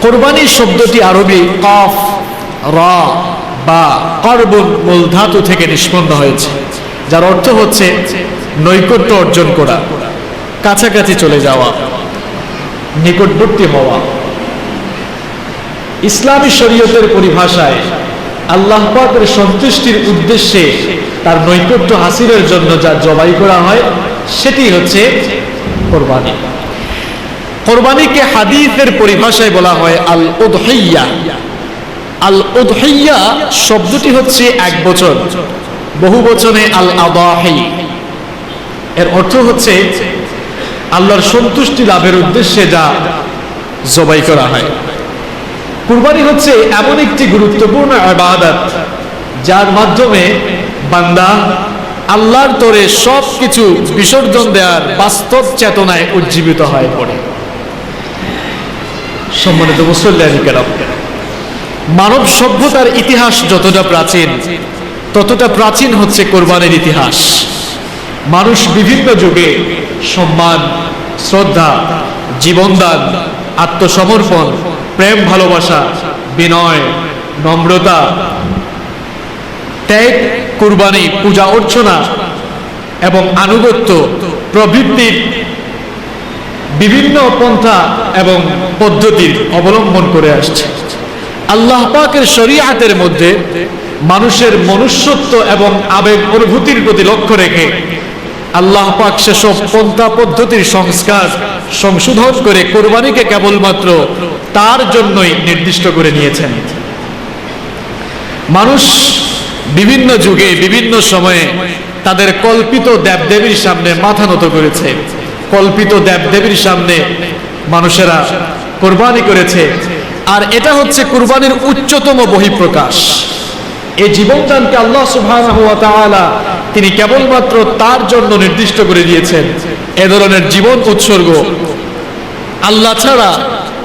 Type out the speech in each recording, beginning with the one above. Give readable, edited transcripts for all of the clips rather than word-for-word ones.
কোরবানি শব্দটি আরবি কফ রা বা কর্বন মূল ধাতু থেকে নিষ্পন্ন হয়েছে, যার অর্থ হচ্ছে নৈকট্য অর্জন করা, কাছাকাছি চলে যাওয়া, নিকটবর্তী হওয়া। ইসলামী শরীয়তের পরিভাষায় আল্লাহ পাকের সন্তুষ্টির উদ্দেশ্যে তার নৈকট্য হাসিলের জন্য যা জবাই করা হয় সেটি হচ্ছে কোরবানি। কোরবানিকে হাদিসের পরিভাষায় বলা হয় আল উদহিয়া। আল উদহিয়া শব্দটি হচ্ছে এক বচন, বহু বচনে আল আদাহি। এর অর্থ হচ্ছে আল্লাহর সন্তুষ্টি লাভের উদ্দেশ্যে যা জবাই করা হয়। কুরবানি হচ্ছে এমন একটি গুরুত্বপূর্ণ ইবাদত যার মাধ্যমে বান্দা আল্লাহর তরে সবকিছু বিসর্জন দেওয়ার বাস্তব চেতনায় উজ্জীবিত হয়ে পড়ে। সম্মানিত মুসল্লিয়ান কেরাম, মানব সভ্যতার ইতিহাস যতটা প্রাচীন ততটা প্রাচীন হচ্ছে কোরবানির ইতিহাস। মানুষ বিভিন্ন যুগে সম্মান, শ্রদ্ধা, জীবনদান, আত্মসমর্পণ, প্রেম, ভালোবাসা, বিনয়, নম্রতা, ত্যাগ, কুরবানি, পূজা অর্চনা এবং আনুগত্য প্রভৃতির বিভিন্ন পন্থা এবং পদ্ধতির অবলম্বন করে আসছে। আল্লাহ পাকের শরীয়তের মধ্যে মানুষের মনুষ্যত্ব এবং আবেগ অনুভূতির প্রতি লক্ষ্য রেখে আল্লাহ পাক সেসব পন্থা পদ্ধতির সংশোধন করে কোরবানিকে কেবলমাত্র তার জন্যই নির্দিষ্ট করে নিয়েছেন। মানুষ বিভিন্ন যুগে বিভিন্ন সময়ে তাদের কল্পিত দেবদেবীর সামনে মাথা নত করেছে, কল্পিত দেবদেবীর সামনে মানুষেরা কোরবানি করেছে। আর এটা হচ্ছে কুরবানির উচ্চতম বহিঃপ্রকাশ। এই জীবনদানকে আল্লাহ সুবহানাহু ওয়া তাআলা তিনি কেবলমাত্র তার জন্য নির্দিষ্ট করে দিয়েছেন। এ ধরনের জীবন উৎসর্গ আল্লাহ ছাড়া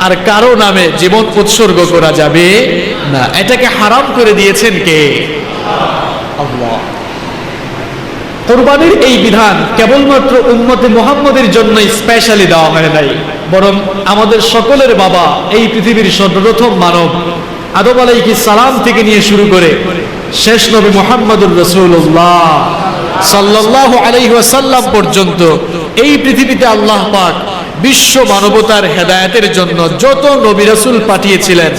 আর কারো নামে জীবন উৎসর্গ করা যাবে না। এটাকে হারাম করে দিয়েছেন কে? আল্লাহ। কোরবানির এই বিধান কেবলমাত্র উম্মতে মুহাম্মদের জন্য স্পেশালি দেওয়া হয় নাই, বরং আমাদের সকলের বাবা, এই পৃথিবীর সর্বপ্রথম মানব আদম আলাইহিস সালাম থেকে নিয়ে শুরু করে শেষ নবী মুহাম্মদুর রাসূলুল্লাহ সাল্লাল্লাহু আলাইহি ওয়াসাল্লাম পর্যন্ত এই পৃথিবীতে আল্লাহ পাক বিশ্ব মানবতার হেদায়েতের জন্য যত নবী রাসূল পাঠিয়েছিলেন,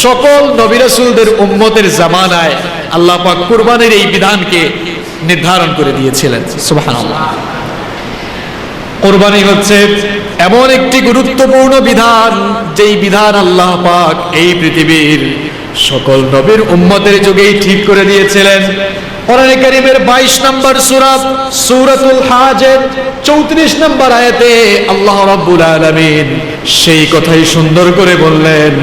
সকল নবী রাসূলদের উম্মতের জামানায় আল্লাহ পাক কুরবানির এই বিধানকে নির্ধারণ করে দিয়েছিলেন। সুবহানাল্লাহ। কুরবানি হচ্ছে এমন একটি গুরুত্বপূর্ণ বিধান, যেই বিধান আল্লাহ পাক এই পৃথিবীর সকল নবীর উম্মতের যুগেই ঠিক করে দিয়েছিলেন। কোরআনে কারীমের 22 নম্বর সূরা সূরাতুল হাজের 34 নম্বর আয়াতে আল্লাহ রাব্বুল আলামিন সেই কথাই সুন্দর করে বললেন,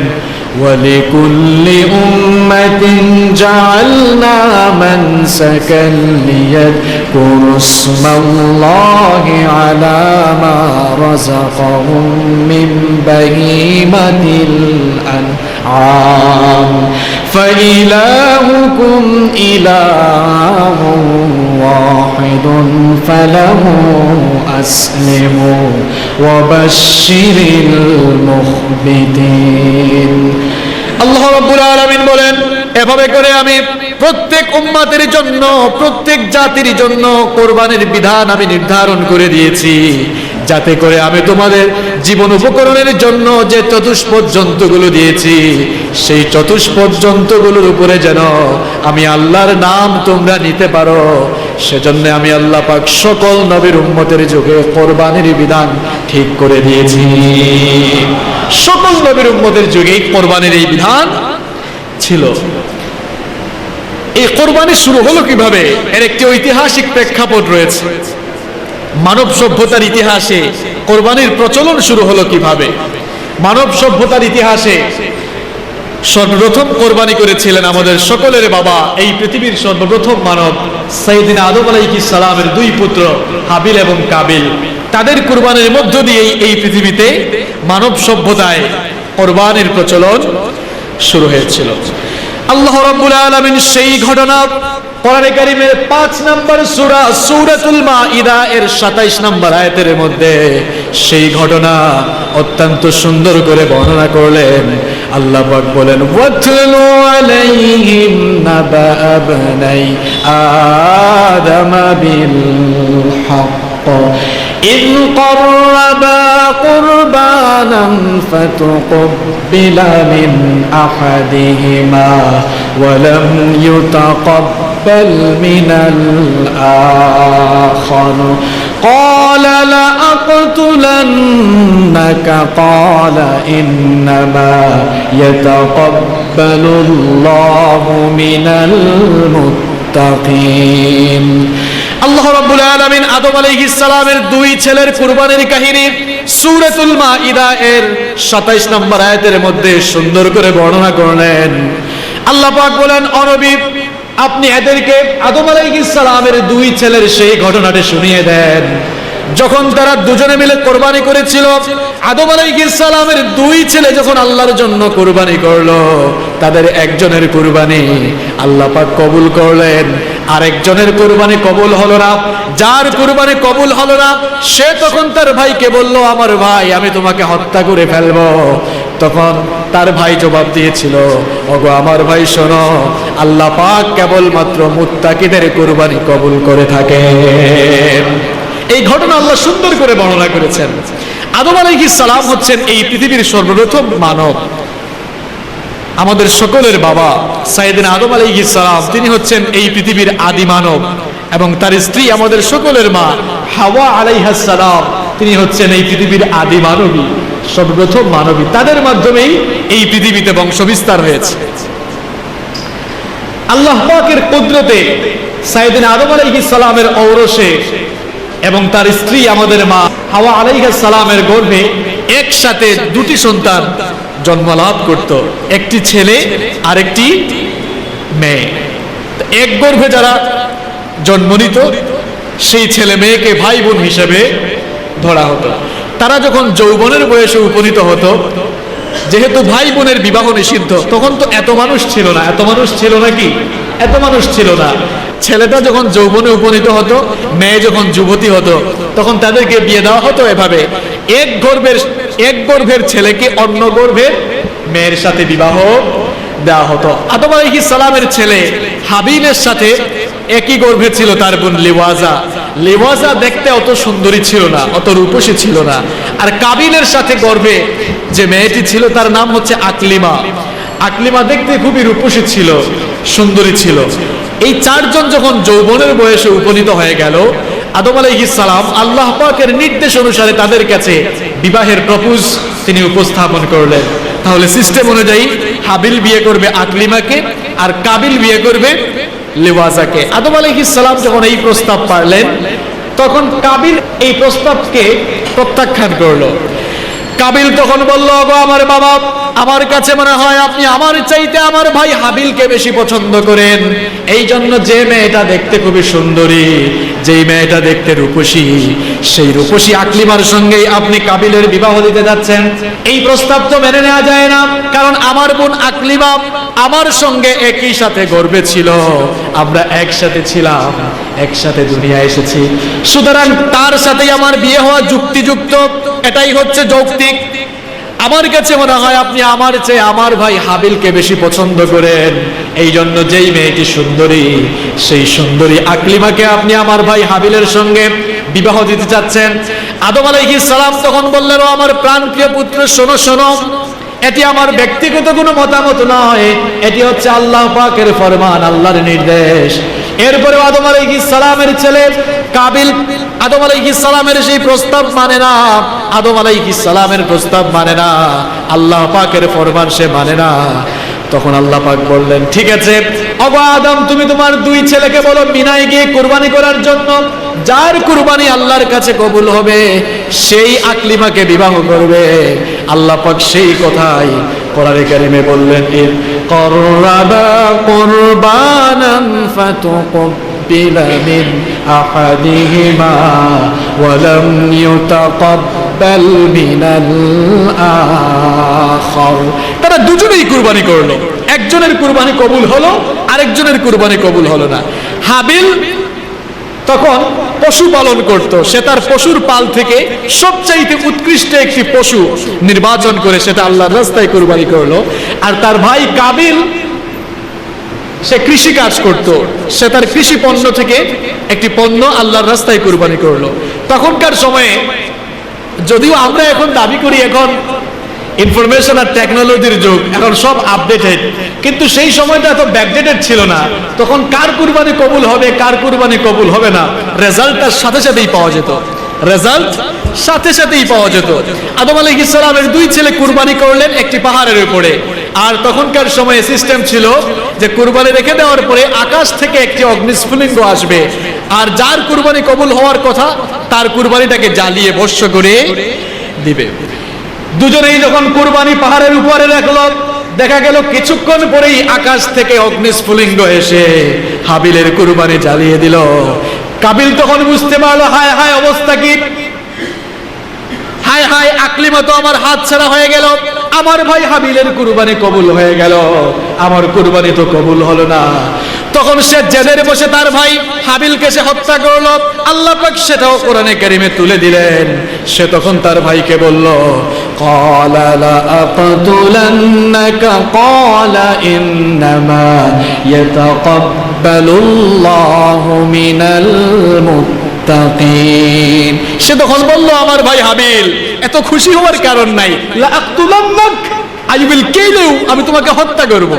ওয়ালিকুল্লি উম্মাতিন জাআলনা মানসাকান লিয়াযকুরুসমাল্লাহি আলা মা রাযাকাহুম মিন বাহিমাতিল আনআম فإلهكم إله واحد فله أسلموا وبشر المخبتين। আল্লাহ রাব্বুল আলামিন বলেন, এভাবে করে আমি প্রত্যেক উম্মতের জন্য, প্রত্যেক জাতির জন্য কোরবানির বিধান আমি নির্ধারণ করে দিয়েছি, যাতে করে আমি তোমাদের জীবন উপকরণের জন্য যে চতুষ্পদ জন্তুগুলো দিয়েছি, সেই চতুষ্পদ জন্তুগুলোর উপরে যেন আমি আল্লাহর নাম তোমরা নিতে পারো, সেজন্য আমি আল্লাহ পাক সকল নবীর উম্মতের যুগে কোরবানির বিধান ঠিক করে দিয়েছি। সকল নবীর উম্মতের যুগে কোরবানির এই বিধান ছিল। এই কোরবানি শুরু হলো কিভাবে? এর একটি ঐতিহাসিক প্রেক্ষাপট রয়েছে। মানব সভ্যতার ইতিহাসে কোরবানির প্রচলন শুরু হলো কিভাবে? মানব সভ্যতার ইতিহাসে সর্বপ্রথম কোরবানি করেছিলেন আমাদের সকলের বাবা, এই পৃথিবীর সর্বপ্রথম মানব সাইয়েদিনা আদম আলাইহিস সালামের দুই পুত্র হাবিল এবং কাবিল। তাদের কুরবানির মধ্য দিয়েই এই পৃথিবীতে মানব সভ্যতায় কোরবানির প্রচলন শুরু হয়েছিল। আল্লাহ রাব্বুল আলামিন সেই ঘটনা কোরআনে কারীমের 5 নম্বর সূরা সূরাতুল মাইদা এর 27 নম্বর আয়াতের মধ্যে সেই ঘটনা অত্যন্ত সুন্দর করে বর্ণনা করলেন। আল্লাহ পাক বলেন, ওয়াতলু আলাইহিম নাবা আবনাই আদম বিল হক إذ قربا قربانا فتقبل من أحدهما ولم يتقبل من الآخر قال لأقتلنك قال إنما يتقبل الله من المتقين। আল্লাহ রাব্বুল আলামিন আদম আলাইহিস সালামের দুই ছেলের কুরবানির কাহিনী সূরাতুল মাইদা এর 27 নম্বর আয়াতের মধ্যে সুন্দর করে বর্ণনা করলেন। আল্লাহ পাক বলেন, ও নবী, আপনি এদেরকে আদম আলাইহিস সালামের দুই ছেলের সেই ঘটনাটি শুনিয়ে দেন যখন তারা দুজনে মিলে কোরবানি করেছিল। আদম আলাইহিস সালামের দুই ছেলে যখন আল্লাহর জন্য কোরবানি করলো, তাদের একজনের কোরবানি আল্লাহ পাক কবুল করলেন, আরেকজনের কোরবানি কবুল হলো না। যার কোরবানি কবুল হলো না সে তখন তার ভাইকে বলল, আমার ভাই, আমি তোমাকে হত্যা করে ফেলবো। তখন তার ভাই জবাব দিয়েছিল, ওগো আমার ভাই শোনো, আল্লাহ পাক কেবলমাত্র মুত্তাকিদের কোরবানি কবুল করে থাকেন। এই ঘটনা আল্লাহ সুন্দর করে বর্ণনা করেছেন। আদম আলাইহিস সালাম হচ্ছেন এই পৃথিবীর সর্বপ্রথম মানব। আমাদের সকলের বাবা সাইয়েদনা আদম আলাইহিস সালাম, তিনি হচ্ছেন এই পৃথিবীর আদি মানব, এবং তার স্ত্রী আমাদের সকলের মা হাওয়া আলাইহাস সালাম, তিনি হচ্ছেন এই পৃথিবীর আদি মানবী, সর্বপ্রথম মানবী। তাদের মাধ্যমেই এই পৃথিবীতে বংশবিস্তার হয়েছে। আল্লাহ পাকের কুদরতে সাইয়েদনা আদম আলাইহিস সালামের ঔরসে এবং তার স্ত্রী আমাদের মা হাওয়া আলাইহিস সালামের গর্ভে একসাথে দুটি সন্তান জন্মলাভ করত, একটি ছেলে আর একটি মেয়ে। এক গর্ভে যারা জন্ম নিত সেই ছেলে মেয়েকে ভাই বোন হিসেবে ধরা হতো। তারা যখন যৌবনের বয়সে উপনীত হতো, যেহেতু ভাই বোনের বিবাহ নিষিদ্ধ, তখন তো এত মানুষ ছিল না, এত মানুষ ছিল নাকি, এত মানুষ ছিল না। ছেলেটা যখন যৌবনে উপনীত হতো, মেয়ে যখন যুবতী হতো, তখন তাদেরকে বিয়ে দেওয়া হতো এভাবে, এক গর্ভের ছেলেকে অন্য গর্ভের মেয়ের সাথে বিবাহ দেওয়া হতো। আদম আলাইহিস সালামের ছেলে হাবিলের সাথে একই গর্ভে ছিল তার বোন লিওয়াজা। লিওয়াজা দেখতে অত সুন্দরী ছিল না, অত রূপসী ছিল না। আর কাবিলের সাথে গর্ভে যে মেয়েটি ছিল তার নাম হচ্ছে আকলিমা। আকলিমা দেখতে খুবই রূপসী ছিল, সুন্দরী ছিল। এই চারজন যখন যৌবনের বয়সে উপনীত হয়ে গেল, আদম আলাইহিস সালাম আল্লাহ পাকের নির্দেশ অনুসারে তাদের কাছে বিবাহের প্রপোজ তিনি উপস্থাপন করলেন। তাহলে সিস্টেম অনুযায়ী হাবিল বিয়ে করবে আকলিমাকে আর কাবিল বিয়ে করবে লিওয়াজাকে। আদম আলাইহিস সালাম যখন এই প্রস্তাব পারলেন, তখন কাবিল এই প্রস্তাবকে প্রত্যাখ্যান করলো। কাবিল তখন বলল, গো আমার বাবা, আমার কাছে মনে হয় আপনি আমার চাইতে আমার ভাই হাবিলকে বেশি পছন্দ করেন। এই জন্য যে মেয়েটা দেখতে খুবই সুন্দরী, যেই মেয়েটা দেখতে রূপসী, সেই রূপসী আকলিমার সঙ্গেই আপনি কাবিলের বিবাহ দিতে যাচ্ছেন। এই প্রস্তাব তো মেনে নেওয়া যায় না, কারণ আমার বোন আকলিমা আমার সঙ্গে একই সাথে গর্ভে ছিল, আমরা একসাথে ছিলাম, একসাথে দুনিয়া এসেছি, সুতরাং তার সাথেই আমার বিয়ে হওয়া যুক্তিযুক্ত, এটাই হচ্ছে যৌক্তিক। আমার কাছে মনে হয় আপনি আমার চেয়ে আমার ভাই হাবিলকে বেশি পছন্দ করেন। এই জন্য যেই মেয়েটি সুন্দরী, সেই সুন্দরী আকলিমাকে আপনি আমার ভাই হাবিলের সঙ্গে বিবাহ দিতে চাচ্ছেন। আদম আলাইহিস সালাম তখন বললেন, ও আমার প্রাণপ্রিয় পুত্র, শোনো শোনো, এটি আমার ব্যক্তিগত কোনো মতামত নয়, এটি হচ্ছে আল্লাহ পাকের ফরমান, আল্লাহর নির্দেশ। এরপরে আদম আলাইহিস সালামের ছেলে কাবিল আদম আলাইহিস সালামের সেই প্রস্তাব মানে না, আদম আলাইহিস সালামের প্রস্তাব মানে না, আল্লাহ পাকের ফরমান সে মানে না। তখন আল্লাহ পাক বললেন, ঠিক আছে, ওগো আদম, তুমি তোমার দুই ছেলেকে বলো মিনায় গিয়ে কুরবানি করার জন্য। যার কুরবানি আল্লাহর কাছে কবুল হবে সেই আকলিমাকে বিবাহ করবে। আল্লাহ পাক সেই কথাই কোরআনে কারিমে বললেন, ইন কররাবা কুরবানান ফাতুকবিলা মিন আহাদিহিমা ওয়া লাম ইউতাকাব্বাল মিনাল আখার। তারা দুজনেই কুরবানি করলো, একজনের কুরবানি কবুল হলো, আরেকজনের কুরবানি কবুল হলো না। হাবিল তখন পশু পালন করত, সে তার পশুর পাল থেকে সবচাইতে উৎকৃষ্ট একটি পশু নির্বাচন করে সেটা আল্লাহর রাস্তায় কুরবানি করলো। আর তার ভাই কাবিল সে কৃষি কাজ করত, সে তার কৃষি পণ্য থেকে একটি পণ্য আল্লাহর রাস্তায় কুরবানি করলো। তখনকার সময়ে যদিও আমরা এখন দাবি করি এখন ইনফরমেশন আর টেকনোলজির যুগ, এখন সব আপডেটেড, কিন্তু সেই সময়টা এত ব্যাকডেটেড ছিল না। তখন কার কুরবানি কবুল হবে কার কুরবানি কবুল হবে না রেজাল্ট তার সাথে সাথেই পাওয়া যেত, রেজাল্ট সাথে সাথেই পাওয়া যেত। আদম আলাইহিস সালামের দুই ছেলে কুরবানি করলেন একটি পাহাড়ের উপরে। আর তখনকার সময়ে সিস্টেম ছিল যে কুরবানি রেখে দেওয়ার পরে আকাশ থেকে একটি অগ্নিস্ফুলিঙ্গ আসবে, আর যার কুরবানি কবুল হওয়ার কথা তার কুরবানিটাকে জ্বালিয়ে ভস্ম করে দিবে। দুজনেই যখন কুরবানি পাহাড়ের উপরে রাখলো, দেখা গেল কিছুক্ষণ পরেই আকাশ থেকে অগ্নিস্ফুলিঙ্গ এসে হাবিলের কুরবানি জ্বালিয়ে দিল। কাবিল তখন বুঝতে পারলো হায় হায় অবস্থা কি, হায় হায় আকলিমা তো আমার হাত ছাড়া হয়ে গেল, আমার ভাই হাবিলের কুরবানি কবুল হয়ে গেল, আমার কুরবানি তো কবুল হলো না। তখন সে জেদের বসে তার ভাই হাবিলকে সে হত্যা করলো। আল্লাহ পাক সেটাও কোরআনে কারিমে তুলে দিলেন। সে তখন তার ভাইকে বলল, ক্বালা লা আকতুলান্নাকা ক্বালা ইন্নামা ইয়াতাকাব্বালুল্লাহু মিনাল মুত্তাকিন। সে তখন বলল, আমার ভাই হাবিল, এত খুশি হওয়ার কারণ নাই, লা আকতুলান্নাক, আই উইল কিল ইউ, আমি তোমাকে হত্যা করব।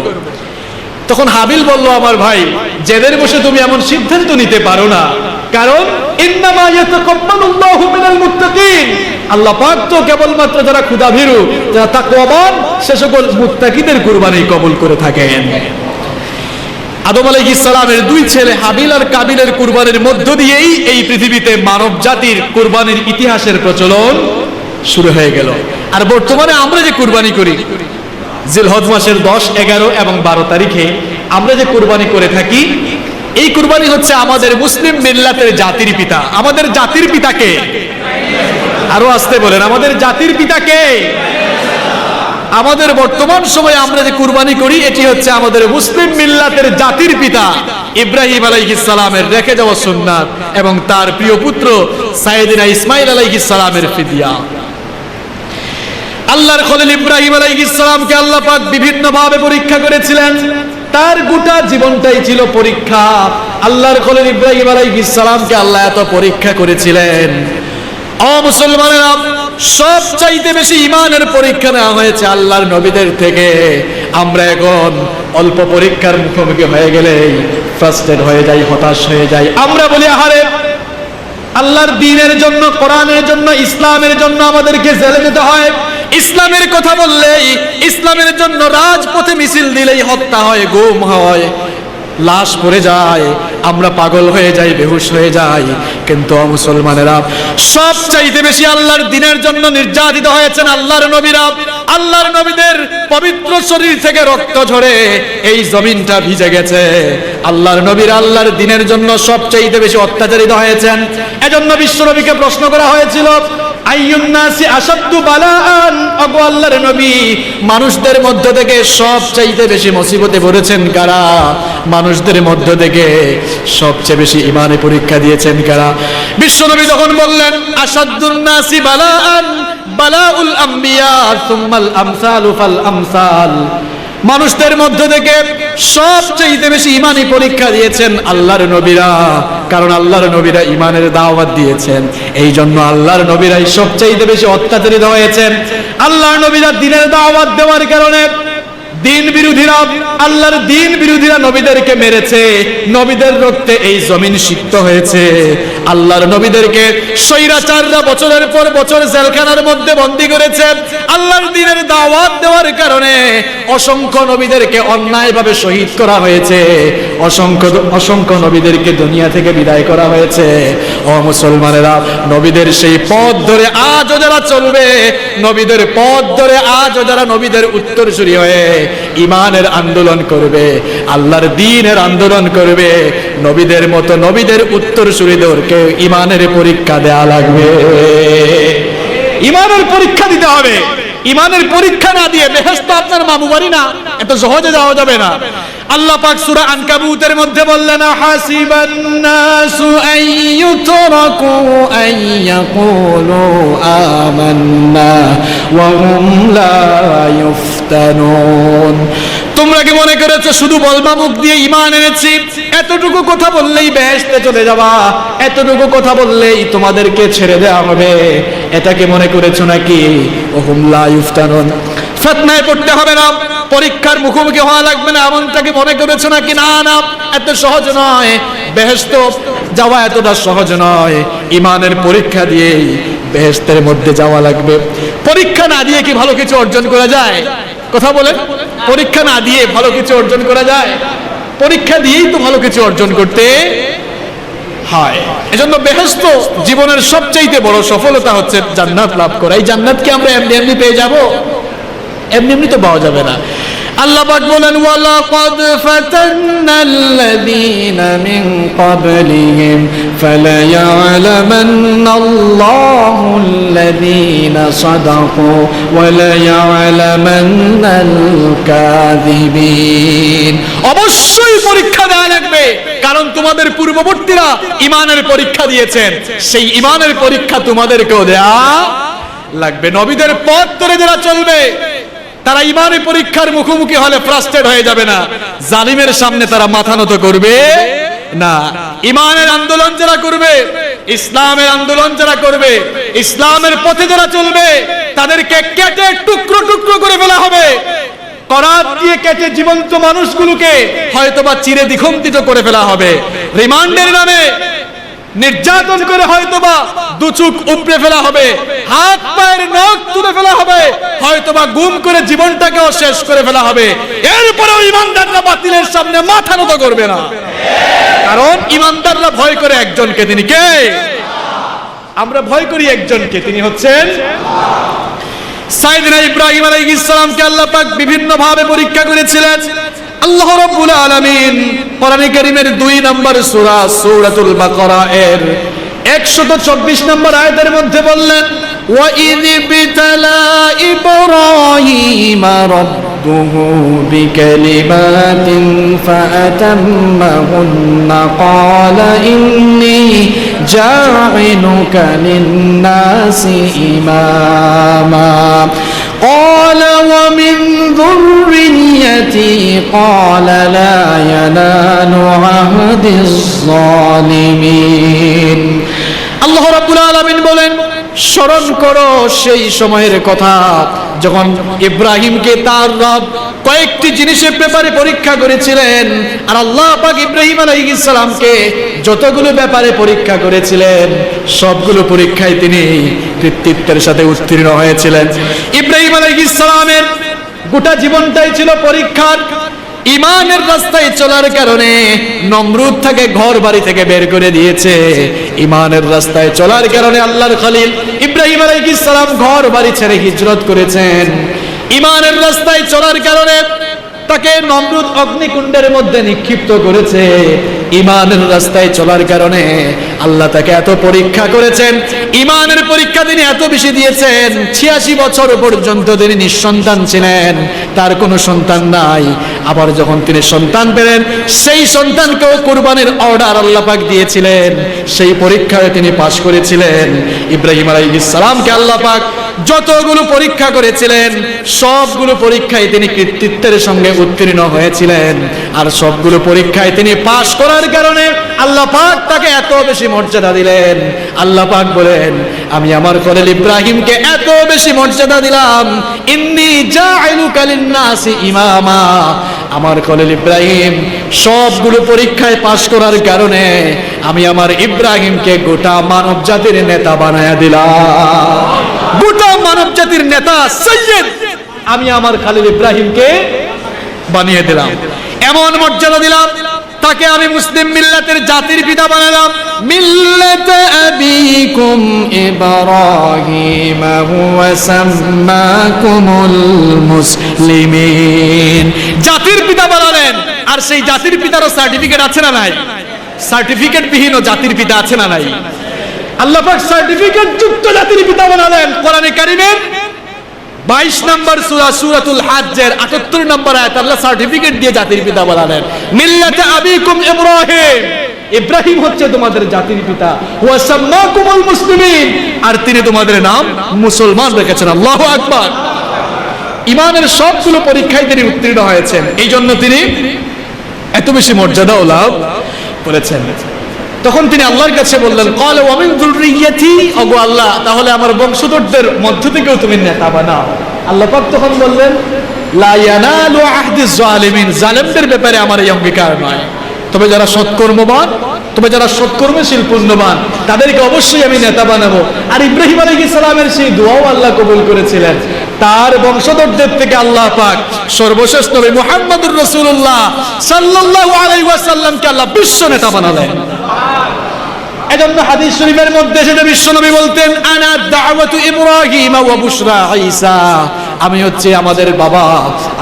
তখন হাবিল বলল, আমার ভাই, জেদের বসে তুমি এমন সিদ্ধান্ত নিতে পারো না, কারণ ইন্নামা ইয়াতাকাব্বালুল্লাহু মিনাল মুত্তাকিন, আল্লাহ পাক তো কেবলমাত্র যারা ক্ষুধাভীরু, যারা তাকওয়াবান, সে সকল মুত্তাকিদের কুরবানি কবুল করে থাকেন। আদম আলাইহিস সালামের দুই ছেলে হাবিল আর কাবিলের কুরবানির মধ্য দিয়েই এই পৃথিবীতে মানব জাতির কুরবানির ইতিহাসের প্রচলন শুরু হয়ে গেল। আর বর্তমানে আমরা যে কুরবানি করি জিলহজ মাসের 10, 11 এবং 12 তারিখে আমরা যে কুরবানি করে থাকি, এই কুরবানি হচ্ছে আমাদের মুসলিম মিল্লাতের জাতির পিতা। আমাদের জাতির পিতাকে, আরো আসতে বলেন, আমাদের জাতির পিতাকে। আমাদের বর্তমান সময়ে আমরা যে কুরবানি করি এটি হচ্ছে আমাদের মুসলিম মিল্লাতের জাতির পিতা ইব্রাহিম আলাইহিস সালামের রেখে যাওয়া সুন্নাত এবং তার প্রিয় পুত্র সাইয়েদিনা ইসমাঈল আলাইহিস সালামের ফিদিয়া। আল্লাহর খলিল ইব্রাহিম আলাইহিস সালামকে আল্লাহ পাক বিভিন্ন ভাবে পরীক্ষা করেছিলেন, তার গোটা জীবনটাই ছিল পরীক্ষা। আল্লাহর খলিল ইব্রাহিম আলাইহিস সালামকে আল্লাহ এত পরীক্ষা করেছিলেন, ও মুসলমানেরা, সবচাইতে বেশি ঈমানের পরীক্ষা নেওয়া হয়েছে আল্লাহর নবীদের থেকে। আমরা এখন অল্প পরীক্ষার মুখোমুখি হয়ে গেলেই ফ্রাস্ট্রেট হয়ে যাই, হতাশ হয়ে যাই। আমরা বলি, আহারে, আল্লাহর দ্বীনের জন্য, কোরআনের জন্য, ইসলামের জন্য আমাদেরকে জেলে যেতে হয়, ইসলামের কথা বললেই, ইসলামের জন্য রাজপথে মিছিল দিলেই হত্যা হয়, গুম হয়, লাশ পড়ে যায়, আমরা পাগল হয়ে যাই, বেহুশ হয়ে যাই। কিন্তু মুসলমানেরা, সবচাইতে বেশি আল্লাহর দ্বীনের জন্য নির্যাতিত হয়েছেন আল্লাহর নবীরা। আল্লাহর নবীদের পবিত্র শরীর থেকে রক্ত ঝরে এই জমিনটা ভিজে গেছে। আল্লাহর নবীরা আল্লাহর দ্বীনের জন্য সবচাইতে বেশি অত্যাচারিত হয়েছেন। এজন্য বিশ্বনবীকে প্রশ্ন করা হয়েছিল, আইয়ুন নাসি আশাদ্দু বালাআন, ওগো আল্লাহর নবী, মানুষদের মধ্য থেকে সবচাইতে বেশি মুসিবতে পড়েছেন কারা? মানুষদের মধ্য থেকে সবচেয়ে বেশি ঈমানে পরীক্ষা দিয়েছেন কারা? বিশ্বনবী যখন বললেন, আশাদ্দুন নাসি বালাআন বালাউল আম্বিয়া সুম্মাল আমসালু ফাল আমসাল, মানুষদের মধ্য থেকে সবচেয়ে বেশি ঈমানি পরীক্ষা দিয়েছেন আল্লাহর নবীরা, কারণ আল্লাহর নবীরা ঈমানের দাওয়াত দিয়েছেন। এই জন্য আল্লাহর নবীরাই সবচেয়ে বেশি অত্যাচারিত হয়েছেন। আল্লাহর নবীরা দ্বীনের দাওয়াত দেওয়ার কারণে দ্বীন বিরোধীরা, আল্লাহর দ্বীন বিরোধীরা নবীদেরকে মেরেছে, নবীদের রক্তে এই জমিন সিক্ত হয়েছে। আল্লাহর নবীদেরকে স্বৈরাচাররা বছরের পর বছর জেলখানার মধ্যে বন্দী করেছে। আল্লাহর দ্বীনের দাওয়াত দেওয়ার কারণে অসংখ্য নবীদেরকে অন্যায়ভাবে শহীদ করা হয়েছে, অসংখ্য নবীদেরকে দুনিয়া থেকে বিদায় করা হয়েছে। ও মুসলমানেরা, নবীদের সেই পথ ধরে আজও যারা চলবে, নবীদের পথ ধরে আজও যারা নবীদের উত্তরসূরি হয়ে ঈমানের আন্দোলন করবে, আল্লাহর দ্বীনের আন্দোলন করবে, নবীদের মতো নবীদের উত্তরসূরিদেরকে ঈমানের পরীক্ষা দেয়া লাগবে। ঈমানের পরীক্ষা দিতে হবে। ঈমানের পরীক্ষা না দিয়ে বেহেশত আপনার মামু বাড়ি না, এত সহজে যাওয়া যাবে না। আল্লাহ পাক সূরা আনকাবুতের মধ্যে বললেন, হাসিবান নাসু আইয়ুতরাকু আইয়াকুলু আমান্না ওয়া হুম লা ইফতানুন। তোমরা কি মনে করেছো শুধু বলবা মুখ দিয়ে ঈমান এনেছি, এতটুকু কথা বললেই বেহেশতে চলে যাবা, এতটুকু কথা বললেই তোমাদেরকে ছেড়ে দেওয়া হবে? এটাকে মনে করেছো নাকি? ওয়া হুম লা ইফতানুন, ফিতনায় পড়তে হবে না, পরীক্ষার মুখোমুখি হওয়া লাগবে না, এমনটাকে মনে করেছো নাকি? না না, এত সহজ নয়। বেহেশত যাওয়া এতটা সহজ নয়। ঈমানের পরীক্ষা দিয়েই বেহেশতের মধ্যে যাওয়া লাগবে। পরীক্ষা না দিয়ে কি ভালো কিছু অর্জন করা যায়? কথা বলেন, পরীক্ষা না দিয়ে ভালো কিছু অর্জন করা যায়? পরীক্ষা দিয়েই তো ভালো কিছু অর্জন করতে হয়। এজন্য বেহেশত জীবনের সবচাইতে বড় সফলতা হচ্ছে জান্নাত লাভ করা। এই জান্নাত কি আমরা এমনি এমনি পেয়ে যাব? এমনি এমনি তো পাওয়া যাবে না। আল্লাহ পাক বলেন, ওয়ালাকাদ ফাতান্নাল্লাযীনা মিন ক্বাবলিহিম ফালায়া'লামান্নাল্লাহুল্লাযীনা সাদাকু ওয়া লায়া'লামান্নাল কাযিবিন। অবশ্যই পরীক্ষা দেওয়া লাগবে, কারণ তোমাদের পূর্ববর্তীরা ঈমানের পরীক্ষা দিয়েছেন, সেই ঈমানের পরীক্ষা তোমাদেরকেও দেয়া লাগবে। নবীদের পথ ধরে যারা চলবে তারা ঈমানের পরীক্ষার মুখোমুখি হলে ফ্রাস্ট্রেট হয়ে যাবে না, জালিমের সামনে তারা মাথা নত করবে না। ঈমানের আন্দোলন যারা করবে, ইসলামের আন্দোলন যারা করবে, ইসলামের পথে যারা চলবে, তাদেরকে কেটে টুকরো টুকরো করে ফেলা হবে। করাত দিয়ে কেটে জীবন্ত মানুষগুলোকে হয়তোবা চিরে দ্বিখণ্ডিত করে ফেলা হবে। রিমান্ডের নামে নির্যাতন করে হয়তোবা দুচুক উপড়ে ফেলা হবে, হাত পায়ের নখ তুলে ফেলা হবে, হয়তোবা গুম করে জীবনটাকেও শেষ করে ফেলা হবে। এরপরেও ঈমানদাররা বাতিলের সামনে মাথা নত করবে না, কারণ ঈমানদাররা ভয় করে একজনকে। তিনি কে? আমরা ভয় করি একজনকে, তিনি হচ্ছেন সাইয়েদনা ইব্রাহিম আলাইহিস সালামকে আল্লাহ পাক বিভিন্ন ভাবে পরীক্ষা করেছিলেন। আল্লাহ রাব্বুল আলামিন কোরআনে কারীমের 2 নম্বর সূরা সূরাতুল বাকারা এর 124 নম্বর আয়াতের মধ্যে বললেন, ওয়া ইয বিতালা ইব্রাহিমা রাব্বুহু বিকালিমাতিন ফাআতাম্মাহুন্না ক্বালা ইন্নী জা'iলুকা লিন-নাসি ইমামা قال ومن ذريتي قال لا ينال عهد الظالمين। আল্লাহ রাব্বুল আলামিন বলেন, স্মরণ করো সেই সময়ের কথা যখন ইব্রাহিমকে তার রব কয়েকটি জিনিসের ব্যাপারে পরীক্ষা করেছিলেন। আর আল্লাহ পাক ইব্রাহিম আলাইহিস সালামকে যতগুলো ব্যাপারে পরীক্ষা করেছিলেন, সবগুলো পরীক্ষায় তিনি কৃতিত্বের সাথে উত্তীর্ণ হয়েছিলেন। ইব্রাহিম আলাইহিস সালামের গোটা জীবনটাই ছিল পরীক্ষার। ঈমানের রাস্তায় চলার কারণে নমরুদ তাকে ঘর বাড়ি থেকে বের করে দিয়েছে। ঈমানের রাস্তায় চলার কারণে আল্লাহর খলিল ইব্রাহিম আলাইহিস সালাম ঘর বাড়ি ছেড়ে হিজরত করেছেন। ঈমানের রাস্তায় চলার কারণে তাকে নমরুদ অগ্নিকুণ্ডের মধ্যে নিক্ষিপ্ত করেছে। ঈমানের রাস্তায় চলার কারণে আল্লাহ তাকে এত পরীক্ষা করেছেন। ঈমানের পরীক্ষা তিনি এত বেশি দিয়েছেন, 86 বছর পর্যন্ত তিনি নিঃসন্তান ছিলেন, তার কোনো সন্তান নাই। আবার যখন তিনি সন্তান পেলেন, সেই সন্তানকেও কুরবানির অর্ডার আল্লাহ পাক দিয়েছিলেন। সেই পরীক্ষায় তিনি পাশ করেছিলেন। ইব্রাহিম আলাইহিস সালামকে আল্লাহ পাক যতগুলো পরীক্ষা করেছিলেন, সবগুলো পরীক্ষায় তিনি কৃতিত্বের সঙ্গে উত্তীর্ণ হয়েছিলেন। আর সবগুলো পরীক্ষায় তিনি পাশ করার কারণে আল্লাহ পাক তাকে এত বেশি মর্যাদা দিলেন। আল্লাহ পাক বলেন, আমি আমার খলিল ইব্রাহিমকে এত বেশি মর্যাদা দিলাম, ইন্নী জাইলুকা লিন-নাসি ইমামা। আমার খলিল ইব্রাহিম সবগুলো পরীক্ষায় পাশ করার কারণে আমি আমার ইব্রাহিমকে গোটা মানব জাতির নেতা বানায়া দিলাম। গোটা মানব জাতির নেতা সৈয়দ আমি আমার খলিল ইব্রাহিমকে বানিয়ে দিলাম। এমন মর্যাদা দিলাম তাকে, আমি মুসলিম মিল্লাতের জাতির পিতা বানালাম। মিল্লাত আবিকুম ইব্রাহিম হুয়া সাম্মাকুমুল মুসলিমিন। জাতির পিতা বানালেন, আর সেই জাতির পিতারও সার্টিফিকেট আছে না নাই? সার্টিফিকেট বিহীন জাতির পিতা আছে না নাই? আল্লাহ পাক সার্টিফিকেট যুক্ত জাতির পিতা বানালেন। কোরআনে কারীমের 22 নম্বর সূরা সূরাতুল হজ্জের 78 নম্বর আয়াত আল্লাহ সার্টিফিকেট দিয়ে জাতির পিতা বলালেন, মিল্লাতে আবিকুম ইব্রাহিম, ইব্রাহিম হচ্ছে তোমাদের জাতির পিতা, ওয়া সাম্মাকুমুল মুসলিমিন, আর তিনি তোমাদের নাম মুসলমান রেখেছেন। আল্লাহু আকবার। ইমানের সবগুলো পরীক্ষায় তিনি উত্তীর্ণ হয়েছেন, এই জন্য তিনি এত বেশি মর্যাদা ও লাভ করেছেন। তখন তিনি আল্লাহর কাছে বললেন, ক্বালা ওয়া মিন যুররিয়্যাতি, ওগো আল্লাহ তাহলে আমার বংশধরদের মধ্য থেকেও তুমি নেতা বানাও। আল্লাহ পাক তখন বললেন, লা ইয়ানালু আহদিজ জালিমিন, জালেমদের ব্যাপারে আমার এই অঙ্গীকার নয়, তবে যারা সৎকর্মবান, তবে যারা সৎকর্মশীল পুণ্যবান তাদেরকে অবশ্যই আমি নেতা বানাবো। আর ইব্রাহিম আলাইহিস সালামের সেই দোয়াও আল্লাহ কবুল করেছিলেন। তার বংশধরদের থেকে আল্লাহ পাক সর্বশেষ নবী মুহাম্মদুর রাসূলুল্লাহ সাল্লাল্লাহু আলাইহি ওয়াসাল্লামকে আল্লাহ বিশ্ব নেতা বানালেন। এজন্য হাদিস শরীফের মধ্যে সেটা বিশ্বনবী বলতেন, আনা দাওয়াতু ইব্রাহিম ওয়া বুশরা ঈসা, আমি হচ্ছে আমাদের বাবা,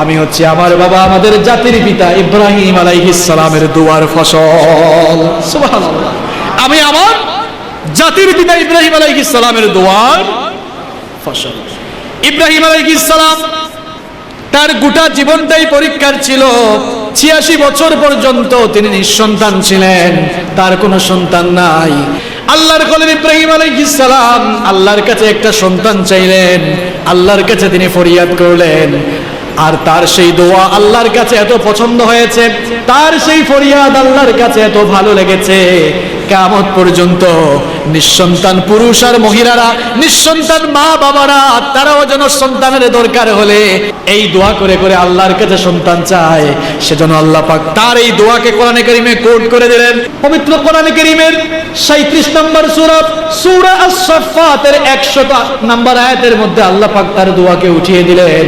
আমি হচ্ছে আমার বাবা, আমাদের জাতির পিতা ইব্রাহিম আলাইহিস সালামের দোয়ার ফসল। সুবহানাল্লাহ। আমি আমার জাতির পিতা ইব্রাহিম আলাইহিস সালামের দোয়ার ফসল। ইব্রাহিম আলাইহিস সালাম তার গোটা জীবনটাই পরীক্ষার ছিল। 86 বছর পর্যন্ত তিনি নিঃসন্তান ছিলেন, তার কোনো সন্তান নাই। আল্লাহর খলিল ইব্রাহিম আলাইহিস সালাম আল্লাহর কাছে একটা সন্তান চাইলেন, আল্লাহর কাছে তিনি ফরিয়াদ করলেন, আর তার সেই দোয়া আল্লাহর কাছে এত পছন্দ হয়েছে, তার সেই ফরিয়াদ আল্লাহর কাছে এত ভালো লেগেছে, কিয়ামত পর্যন্ত নিঃসন্তান পুরুষ আর মহিলারা, নিঃসন্তান মা বাবারা, তারাও যেন সন্তানের দরকার হলে এই দোয়া করে করে আল্লাহর কাছে সন্তান চায়। সেজন্য আল্লাহ পাক তার এই দোয়াকে কোরআনে কারিমে কোট করে দিলেন। পবিত্র কোরআনে কারিমের 37 নম্বর সূরা, সূরা আস-সাফফাতের 100 নম্বর আয়াতের মধ্যে আল্লাহ পাক তার দোয়াকে উঠিয়ে দিলেন।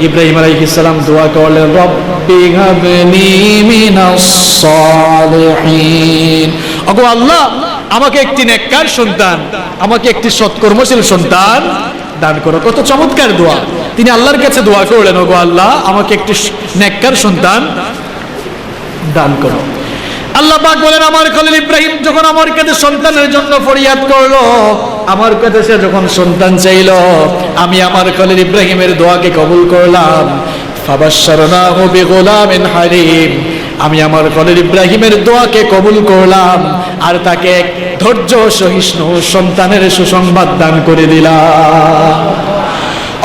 ইব্রাহিম আলাইহিস সালাম দোয়া করলেন, রব্বি হাবলি মিনাস সালিহিন, ওগো আল্লাহ আমাকে একটি নেককার সন্তান, আমাকে একটি সৎকর্মশীল সন্তান দান করো। কত চমৎকার দোয়া! তিনি আল্লাহর কাছে দোয়া করলেন, ওগো আল্লাহ আমাকে একটি নেককার সন্তান দান করো। আল্লাহ পাক বলেন, আমার খলিল ইব্রাহিম যখন আমার কাছে সন্তানের জন্য ফরিয়াদ করলো, আমার কাছে সে যখন সন্তান চাইলো, আমি আমার খলিল ইব্রাহিমের দোয়াকে কবুল করলাম। ফাবাশশারনাহু বিগুলামিন হালিম, আমি আমার খলিল ইব্রাহিমের দোয়াকে কবুল করলাম আর তাকে ধৈর্য সহিষ্ণু সন্তানের সুসংবাদ দান করে দিলাম।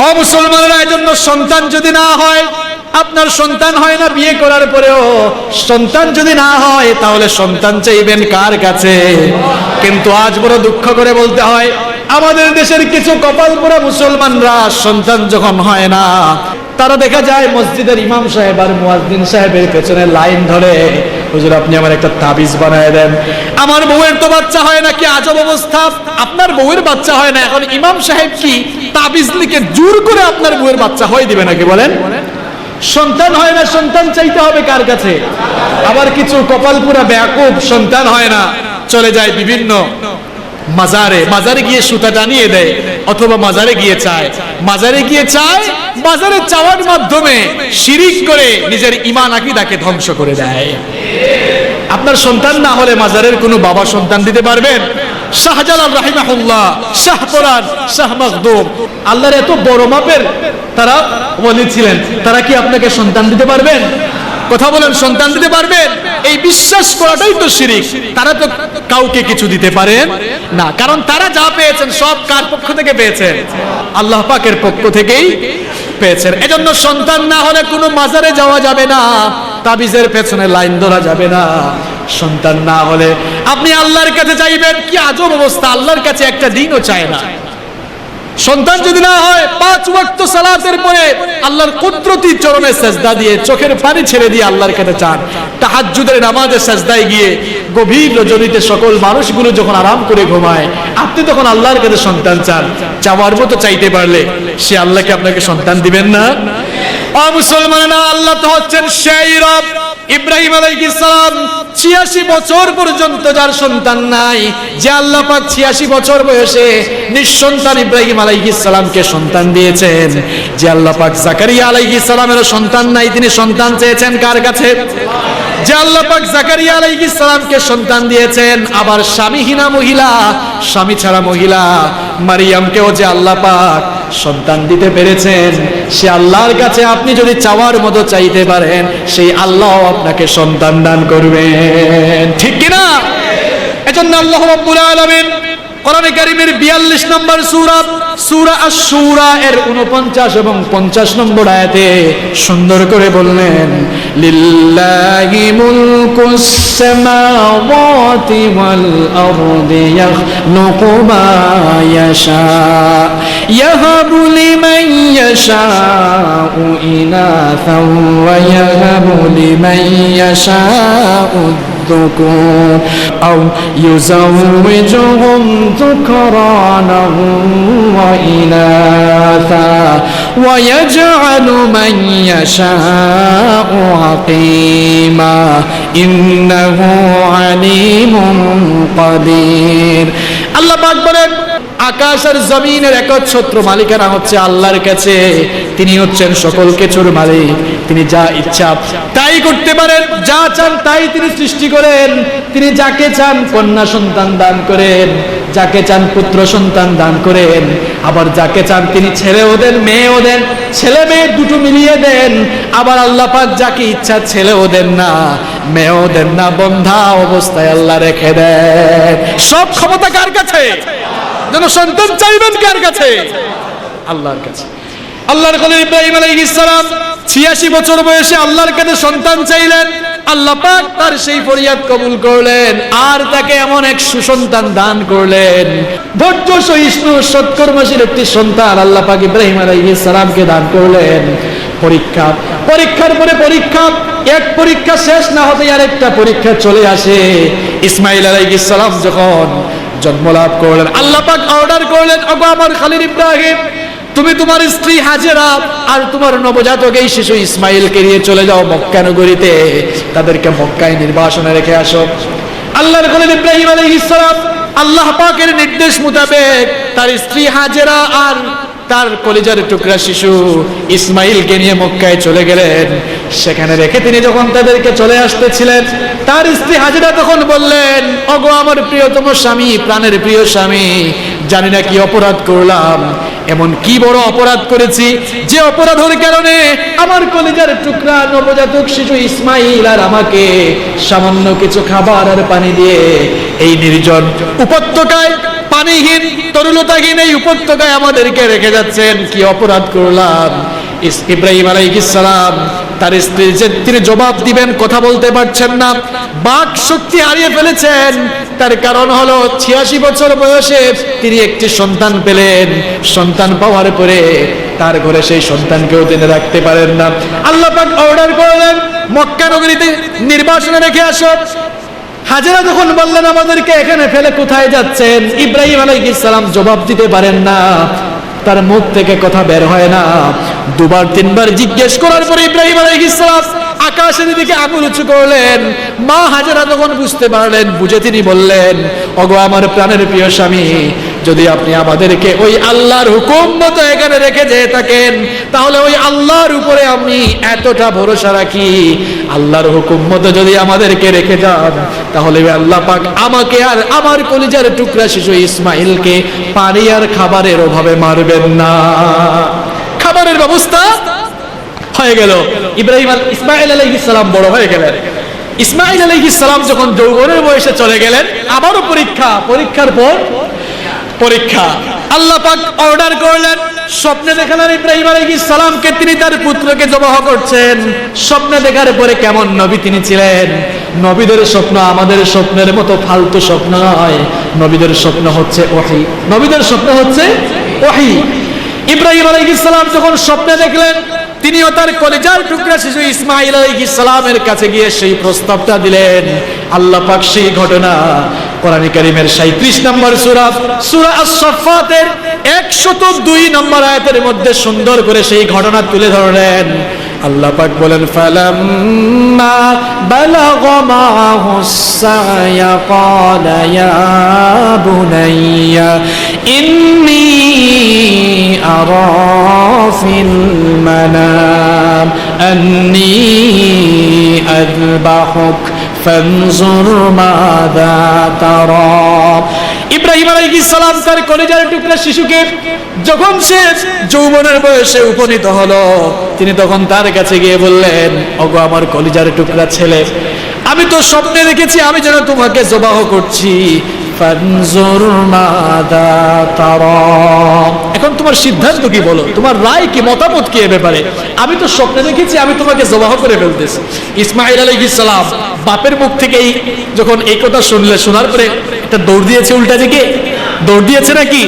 ও মুসলমানেরা, এজন্য সন্তান যদি না হয়, আপনার সন্তান হয় না বিয়ে করার পরেও, সন্তান যদি না হয় তাহলে সন্তান চাইবেন কার কাছে? কিন্তু আজ বড় দুঃখ করে বলতে হয়, আমাদের দেশের কিছু কপাল পোড়া মুসলমানরা সন্তান যখন হয় না, তারা দেখা যায় মসজিদের ইমাম সাহেব আর মুয়াজ্জিন সাহেবের পেছনে লাইন ধরে, হুজুর আপনি আমার একটা তাবিজ বানায় দেন, আমার বউয়ের তো বাচ্চা হয় না। কি আজব অবস্থা! আপনার বউয়ের বাচ্চা হয় না, এখন ইমাম সাহেব কি তাবিজ লিখে জোর করে আপনার বউয়ের বাচ্চা হয় দিবে নাকি? বলেন, সন্তান হয় না, সন্তান চাইতে হবে কার কাছে? আবার কিছু কপাল পুরা বেয়াকুব, সন্তান হয় না, চলে যায় বিভিন্ন মাজারে, মাজারে গিয়ে সুতা টানিয়ে দেয়, অথবা মাজারে গিয়ে চায়, মাজারে গিয়ে চায়, মাজারে চাওয়ার মাধ্যমে শিরিক করে নিজের ঈমান আকীদাকে ধ্বংস করে দেয়। আপনার সন্তান না হলে মাজারের কোনো বাবা সন্তান দিতে পারবেন? শাহজালাল রাহিমাহুল্লাহ, শাহপরান, শাহ মখদুম, আল্লাহর এত বড় মাপের তারা ওলি ছিলেন, তারা কি আপনাকে সন্তান দিতে পারবেন? কথা বলেন, সন্তান দিতে পারবেন? এই বিশ্বাস করাটাই তো শিরিক। তারা তো কাউকে কিছু দিতে পারেন না, কারণ তারা যা পেয়েছেন সব কার পক্ষ থেকে পেয়েছেন? আল্লাহ পাকের পক্ষ থেকেই পেয়েছেন। এজন্য সন্তান না হলে কোনো মাজারে যাওয়া যাবে না, তাবিজের পেছনে লাইন ধরা যাবে না। সন্তান না হলে আপনি আল্লাহর কাছে চাইবেন, কি আজব অবস্থা! আল্লাহর কাছে একটা দিনও চায় না। সন্তান যদি না হয় 5 ওয়াক্ত সালাতের পরে আল্লাহর কুদরতি চরণে সেজদা দিয়ে চোখের পানি ছেড়ে দিয়ে আল্লাহর কাছে চান। তাহাজ্জুদের নামাজে সেজদায় গিয়ে গভীর রজনীতে সকল মানুষগুলো যখন আরাম করে ঘুমায়, আপনি তখন আল্লাহর কাছে সন্তান চান। চাওয়ার মতো চাইতে পারলে সে আল্লাহকে আপনাকে সন্তান দিবেন না? ও মুসলমানেরা, আল্লাহ তো হচ্ছেন সেই রব। ইব্রাহিম আলাইহিস সালাম 86 বছর পর্যন্ত যার সন্তান নাই, যে আল্লাহ পাক 86 বছর বয়সে নিঃসন্তান ইব্রাহিম আলাইহিস সালামকে সন্তান দিয়েছেন, যে আল্লাহ পাক জাকারিয়া আলাইহিস সালামের সন্তান নাই, তিনি সন্তান চেয়েছেন কার কাছে? যে আল্লাহ পাক জাকারিয়া আলাইহিস সালামকে সন্তান দিয়েছেন, আবার স্বামীহীনা মহিলা, স্বামী ছাড়া মহিলা মারিয়ামকেও যে আল্লাহ পাক সন্তান দিতে পেরেছেন, সে আল্লাহর কাছে আপনি যদি চাওয়ার মতো চাইতে পারেন, সেই আল্লাহ আপনাকে সন্তান দান করবেন, ঠিক কিনা? এজন্য আল্লাহ রাব্বুল আলামিন কোরআনে কারীমের 42 নম্বর সূরা সূরা আশ-শূরা এর 49 এবং 50 নম্বর আয়াতে সুন্দর করে বললেন, লিল্লাহি মুলকুস সামাওয়াতি ওয়াল আরদি ইয়াখলুকু মা ইয়াশা ইয়াহাবু লিমান ইয়াশাউ ইনাসাও ওয়া ইয়াহাবু লিমান ইয়াশাউ الذكور أو يزوجهم ذكرانا وإناثا ويجعل من يشاء عقيما إنه عليم قدير আল্লাহ পাক বলেন, আকাশ আর জমিনের একচ্ছত্র মালিকানা হচ্ছে আল্লাহর কাছে। তিনি হচ্ছেন সকল কিছুর মালিক। তিনি যা ইচ্ছা তাই করতে পারেন, যা চান তাই তিনি সৃষ্টি করেন। তিনি যাকে চান কন্যা সন্তান দান করেন, যাকে চান পুত্র সন্তান দান করেন, আবার যাকে চান তিনি ছেলেও দেন মেয়েও দেন, ছেলে মেয়ে দুটো মিলিয়ে দেন। আবার আল্লাহ পাক যাকে ইচ্ছা ছেলেও দেন না মেয়েও দেন না, বন্ধা অবস্থায় আল্লাহ রেখে দেন। সব ক্ষমতা কার কাছে? যেন সন্তান চাইবেন কার কাছে? আল্লাহর কাছে। আল্লাহর খলিল ইব্রাহিম আলাইহিস সালাম 86 বছর বয়সে আল্লাহর কাছে সন্তান চাইলেন। আল্লাহ পাক তার সেই ফরিয়াদ কবুল করলেন, আর তাকে এমন এক সুসন্তান দান করলেন। ধৈর্য সহিষ্ণু সৎকর্মশীল একটি সন্তান আল্লাহ পাক ইব্রাহিম আলাইহিস সালামকে দান করলেন। পরীক্ষা, পরীক্ষার পরে পরীক্ষা, এক পরীক্ষা শেষ না হতে আরেকটা পরীক্ষা চলে আসে। ইসমাঈল আলাইহিস সালাম যখন জন্ম লাভ করলেন, আল্লাহ পাক অর্ডার করলেন, ওগো আমার খলিল ইব্রাহিম, তুমি তোমার স্ত্রী হাজেরা আর তোমার নবজাতক এই শিশু ইসমাইলকে নিয়ে চলে যাও মক্কা নগরীতে, তাদেরকে মক্কায় নির্বাসনে রেখে আসো। আল্লাহর খলিল ইব্রাহিম আলাইহিস সালাম আল্লাহ পাকের নির্দেশ মোতাবেক তার স্ত্রী হাজেরা আর তার কলিজার টুকরা শিশু ইসমাইলকে নিয়ে মক্কায় চলে গেলেন। সেখানে রেখে তিনি যখন তাদেরকে চলে আসতেছিলেন, তার স্ত্রী হাজেরা তখন বললেন, ওগো আমার প্রিয়তম স্বামী, প্রাণের প্রিয় স্বামী, জানি না কি অপরাধ করলাম, এমন কি বড় অপরাধ করেছি যে অপরাধের কারণে আমার কলিজার টুকরা নবজাতক শিশু ইসমাইল আর আমাকে সামান্য কিছু খাবার আর পানি দিয়ে এই নির্জন উপত্যকায়, পানিহীন তরুলতাহীন এই উপত্যকায় আমাদেরকে রেখে যাচ্ছেন, কি অপরাধ করলাম? ইব্রাহিম আলাইহিস সালাম তার স্ত্রী যে তিনি জবাব দিবেন কথা বলতে পারছেন না, বাক শক্তি হারিয়ে ফেলেছেন। তার কারণ হলো 86 বছর বয়সে তিনি একটি সন্তান পেলেন। সন্তান পাওয়ার পরে তার ঘরে সেই সন্তানকেও তিনি রাখতে পারেন না। আল্লাহ পাক অর্ডার করলেন, মক্কা নগরীতে নির্বাসনে রেখে আসো। হাজেরা যখন বললেন, আমাদেরকে এখানে ফেলে কোথায় যাচ্ছেন? ইব্রাহিম আলাইহিস সালাম জবাব দিতে পারেন না, তার মুখ থেকে কথা বের হয় না। দুবার তিনবার জিজ্ঞেস করার পরে ইব্রাহিম আলাইহিস সালাম আকাশের দিকে আঙুল উঁচু করলেন। মা হাজেরা তখন বুঝতে পারলেন, বুঝে তিনি বললেন, ওগো আমার প্রাণের প্রিয় স্বামী, যদি আপনি আমাদেরকে ওই আল্লাহর হুকুম মতো এখানে রেখে যেয়ে থাকেন, তাহলে ওই আল্লাহর উপরে আমি এতটা ভরসা রাখি, আল্লাহর হুকুম মতো যদি আমাদেরকে রেখে যান, তাহলে আল্লাহ পাক আমাকে আর আমার কলিজার টুকরা শিশু ইসমাইলকে পানি আর খাবারের অভাবে মারবেন না। খাবারের ব্যবস্থা হয়ে গেল। ইসমাইল আলাইহিস সালাম বড় হয়ে গেলেন। ইসমাইল আলাইহিস সালাম যখন যৌবনের বয়সে চলে গেলেন, আবারও পরীক্ষা, পরীক্ষার পর পরীক্ষা। আল্লাহ পাক অর্ডার করলেন, স্বপ্নে দেখালেন ইব্রাহিম আলাইহিস সালামকে, তিনি তার পুত্রকে জবাহ করছেন। স্বপ্নে দেখার পরে কেমন নবী তিনি ছিলেন। নবীদের স্বপ্ন আমাদের স্বপ্নের মতো ফালতু স্বপ্ন নয়, নবীদের স্বপ্ন হচ্ছে ওহী, নবীদের স্বপ্ন হচ্ছে ওহী। ইব্রাহিম আলাইহিস সালাম যখন স্বপ্নে দেখলেন, তিনিও তার কলিজার টুকরা শিশু ইসমাইল আলাইহিস সালামের কাছে গিয়ে সেই প্রস্তাবটা দিলেন। আল্লাহ পাক সেই ঘটনা কোরআনে কারীমের 37 নম্বর সূরা সূরা আস-সাফফাতের 102 নম্বর আয়াতের মধ্যে সুন্দর করে সেই ঘটনা তুলে ধরলেন। আল্লাহ পাক বলেন, ফালাম্মা বালাগা মা'হুস সা'য়া ক্বালা ইয়া বুনাইয়া ইন্নী আরা ফিল মানাম আন্নী আযবাহুক ফানজুর মাযা তারা। ইব্রাহিম আলাইহিস সালাম তার কলিজার টুকরা শিশুকে যখন সে যৌবনের বয়সে উপনীত হলো, তিনি তখন তার কাছে গিয়ে বললেন, ওগো আমার কলিজার টুকরা ছেলে, আমি তো স্বপ্নে দেখেছি আমি যেন তোমাকে জবাহ করছি। ফানজুর মাযা তারা। এখন তোমার সিদ্ধান্ত কি, বলো, তোমার রায় কি, মতামত কি এ ব্যাপারে? আমি তো স্বপ্নে দেখেছি আমি তোমাকে জবাহ করে ফেলতেছি। ইসমাঈল আলাইহিস সালাম বাপের মুখ থেকে যখন এই কথা শোনার পরে একটা দৌড় দিয়েছে, উল্টা দিকে দৌড় দিয়েছে নাকি?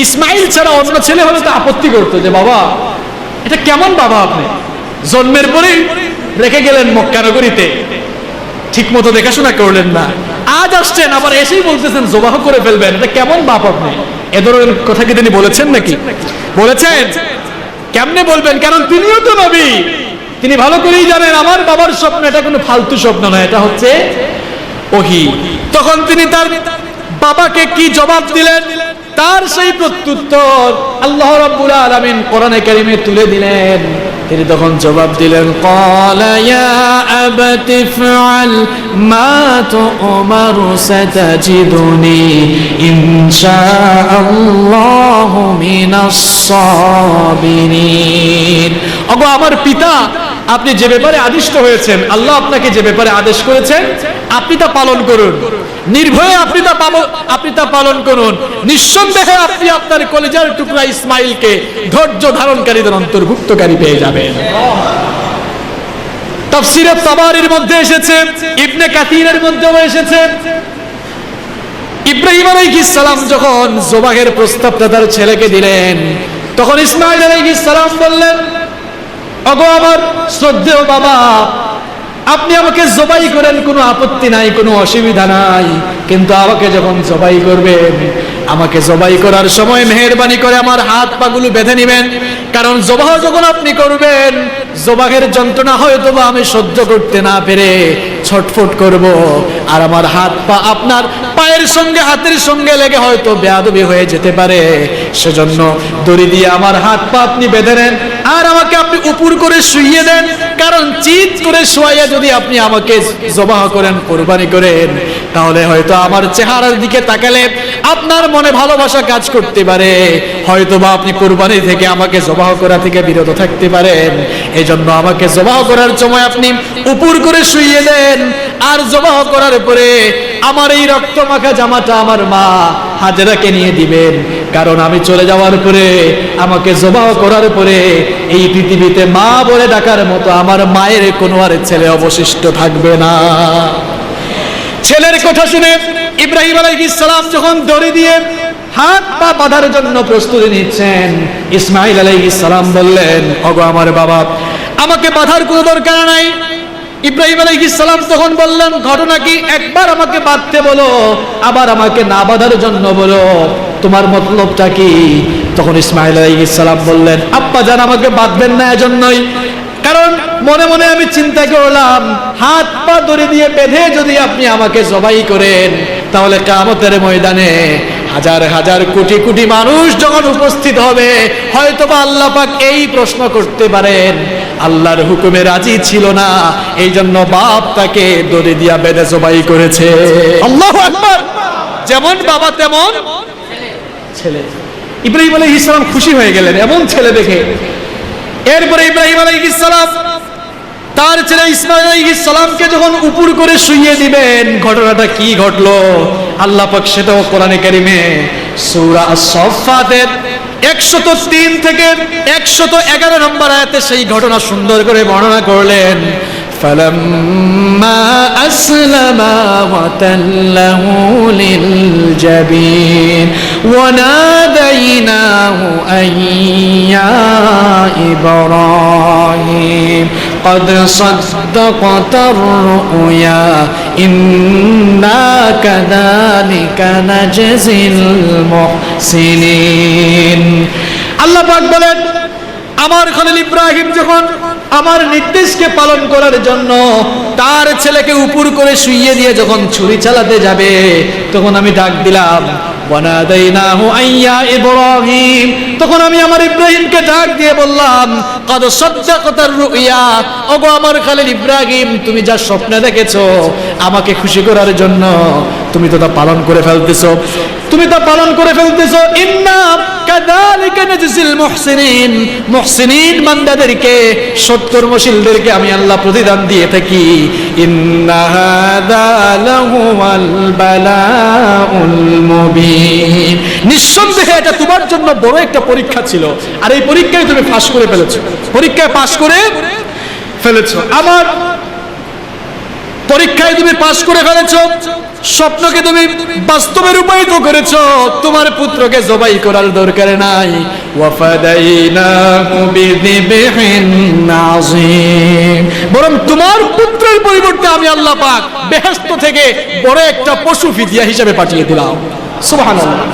ইসমাঈল ছাড়া অন্য ছেলে হলে তো আপত্তি করতো যে বাবা এটা কেমন বাবা, আপনি জন্মের পরেই রেখে গেলেন মক্কা নগরীতে, ঠিক মতো দেখাশোনা করলেন না, আজ আসছেন আবার এসেই বলতেছেন জবাহ করে ফেলবেন, এটা কেমন বাপ আপনি? এ ধরনের কথা কি তিনি বলেছেন নাকি? বলেছেন? কেমনে বলবেন? কারণ তিনিও তো নবী, তিনি ভালো করেই জানেন আমার বাবার স্বপ্ন এটা কোনো ফালতু স্বপ্ন নয়, এটা হচ্ছে ওহী। তখন তিনি তার বাবাকে কি জবাব দিলেন, তার সেই প্রত্যুত্তর আল্লাহ রাব্বুল আলামিন কোরআনে কারীমে তুলে দিলেন। তিনি তখন জবাব দিলেন, ক্বালা ইয়া আবাতি ইফআল মা তু'মারু সাতাজিদুনি ইনশাআল্লাহু মিনাস সাবিরিন। ওগো আমার পিতা, আপনি যে ব্যাপারে আদিষ্ট হয়েছেন, আল্লাহ আপনাকে যে ব্যাপারে আদেশ করেছেন আপনি তা পালন করুন, নির্ভয়ে আপনি তা পালন করুন। নিঃসন্দেহে আপনি আপনার কলিজার টুকরা ইসমাইলকে ধৈর্য ধারণকারীদের অন্তর্ভুক্তকারী পেয়ে যাবেন। তাফসীরে তাবারীর মধ্যে এসেছে, ইবনে কাসীরের মধ্যেও এসেছে, ইব্রাহিম আলাইহিস সালাম যখন জবাহের প্রস্তাবটা তার ছেলেকে দিলেন, তখন ইসমাঈল আলাইহিস সালাম বললেন, ওগো আমার শ্রদ্ধেয় বাবা, আপনি আমাকে জবাই করেন, কোনো আপত্তি নাই, কোনো অসুবিধা নাই, কিন্তু আমাকে যখন জবাই করবেন, আমাকে জবাই করার সময় মেহেরবানি করে আমার হাত পাগুলো বেঁধে নেবেন, কারণ জবাহ যখন আপনি করবেন জবাহের যন্ত্রণা হয়তো বা আমি সহ্য করতে না পেরে ছটফট করব, আর আমার হাত পা আপনার পায়ের সঙ্গে হাতের সঙ্গে লেগে হয়তো বেয়াদবি হয়ে যেতে পারে, সেজন্য দড়ি দিয়ে আমার হাত পা আপনি বেঁধে নেন আর আমাকে আপনি উপর করে শুইয়ে দেন, কারণ চিৎ করে শুয়াইয়া যদি আপনি আমাকে জবাহ করেন, কুরবানি করেন, তাহলে হয়তো আমার চেহারার দিকে তাকালে আপনার মনে ভালোবাসা কাজ করতে পারে, হয়তো বা আপনি কুরবানি থেকে আমাকে জবাহ করা থেকে বিরত থাকতে পারেন। এজন্য আমাকে জবাহ করার সময় আপনি উপর করে শুইয়ে দেন, আর জবাহ করার পরে আমার এই রক্ত মাখা জামাটা আমার মা হাজেরাকে নিয়ে দিবেন, কারণ আমি চলে যাওয়ার পরে, আমাকে জবাহ করার পরে এই পৃথিবীতে মা বলে ডাকার মতো আমার মায়ের কোনো আর ছেলে অবশিষ্ট থাকবে না। ছেলের কথা শুনে ইব্রাহিম আলাইহিস সালাম যখন দড়ি দিয়ে হাত পা বাঁধার জন্য প্রস্তুতি নিচ্ছেন, ইসমাঈল আলাইহিস সালাম বললেন, ওগো আমার বাবা, আমাকে বাঁধার কোনো দরকার নাই। ইব্রাহিম আলাইহিস সালাম তখন বললেন, ঘটনা কি, একবার আমাকে বাঁধতে বলো, আবার আমাকে না বাঁধার জন্য বলো, তোমার মতলবটা কি? তখন ইসমাঈল আলাইহিস সালাম বললেন, আব্বা জান আমাকে বাঁধবেন না এজন্যই, কারণ মনে মনে আমি চিন্তা করলাম হাত পা দড়ি দিয়ে বেঁধে যদি আপনি আমাকে জবাই করেন, তাহলে কিয়ামতের ময়দানে হাজার হাজার কোটি কোটি মানুষ যখন উপস্থিত হবে, হয়তোবা আল্লাহ পাক এই প্রশ্ন করতে পারেন, আল্লাহর হুকুমে রাজি ছিল না, এই জন্য বাপ তাকে দড়ি দিয়া বেঁধে জবাই করেছে। আল্লাহু আকবার। যেমন বাবা তেমন ছেলে। ইব্রাহিম আলাইহিস সালাম খুশি হয়ে গেলেন এমন ছেলে দেখে। এরপরে ইব্রাহিম আলাইহিস সালাম তার ছেলে ইসমাঈল আলাইহিস সালামকে যখন উপর করে শুইয়ে দিবেন, ঘটনাটা কি ঘটলো আল্লাহ পাক সেটাও কোরআনে কারীমে সূরা আস-সাফফাতের 103 থেকে 111 নম্বর আয়াতে সেই ঘটনা সুন্দর করে বর্ণনা করলেন। فَلَمَّا أَسْلَمَا وَتَلَّهُ لِلْجَبِينِ وَنَادَيْنَاهُ أَن يَا إِبْرَاهِيمُ قَدْ صَدَّقْتَ الرُّؤْيَا إِنَّا كَذَلِكَ نَجْزِي الْمُحْسِنِينَ। আল্লাহ পাক বলেন, আমার খলিল ইব্রাহিম যখন আমার নির্দেশকে পালন করার জন্য তার ছেলেকে উপর করে শুইয়ে দিয়ে যখন ছুরি চালাতে যাবে, তখন আমি ডাক দিলাম, ওয়ানাদাইনাহু আইয়া ইব্রাহিম, তখন আমি আমার ইব্রাহিমকে ডাক দিয়ে বললাম, ক্বাদ সাদ্দাকতার রুইয়া, ওগো আমার খালিল ইব্রাহিম, তুমি যা স্বপ্ন দেখেছো আমাকে খুশি করার জন্য তুমি তো তা পালন করে ফেলতেছো, তুমি তা পালন করে ফেলতেছো। ইন্না কাযালিকা নাজজিল মুহসিনিন, মুহসিনিন বান্দাদেরকে, সৎকর্মশীলদেরকে আমি আল্লাহ প্রতিদান দিয়ে থাকি। ইন্না হাযা লাহুয়াল বালাউল মুবিন, নিঃসন্দেহে এটা তোমার জন্য বড় একটা পরীক্ষা ছিল, আর এই পরীক্ষায় তুমি পাস করে ফেলেছো, পরীক্ষায় পাস করে ফেলেছো, আমার পরীক্ষায় তুমি পাস করে ফেলেছো, স্বপ্নকে তুমি বাস্তবে রূপায়িত করেছো, তোমার পুত্রকে জবাই করার দরকার নাই। ওয়াফাদাইনাহু বিযিবহিন আযীম, বরং তোমার পুত্রের পরিবর্তে আমি আল্লাহ পাক বেহেশত থেকে বড় একটা পশু ফিদিয়া হিসেবে পাঠিয়ে দিলাম। সুবহানাল্লাহ।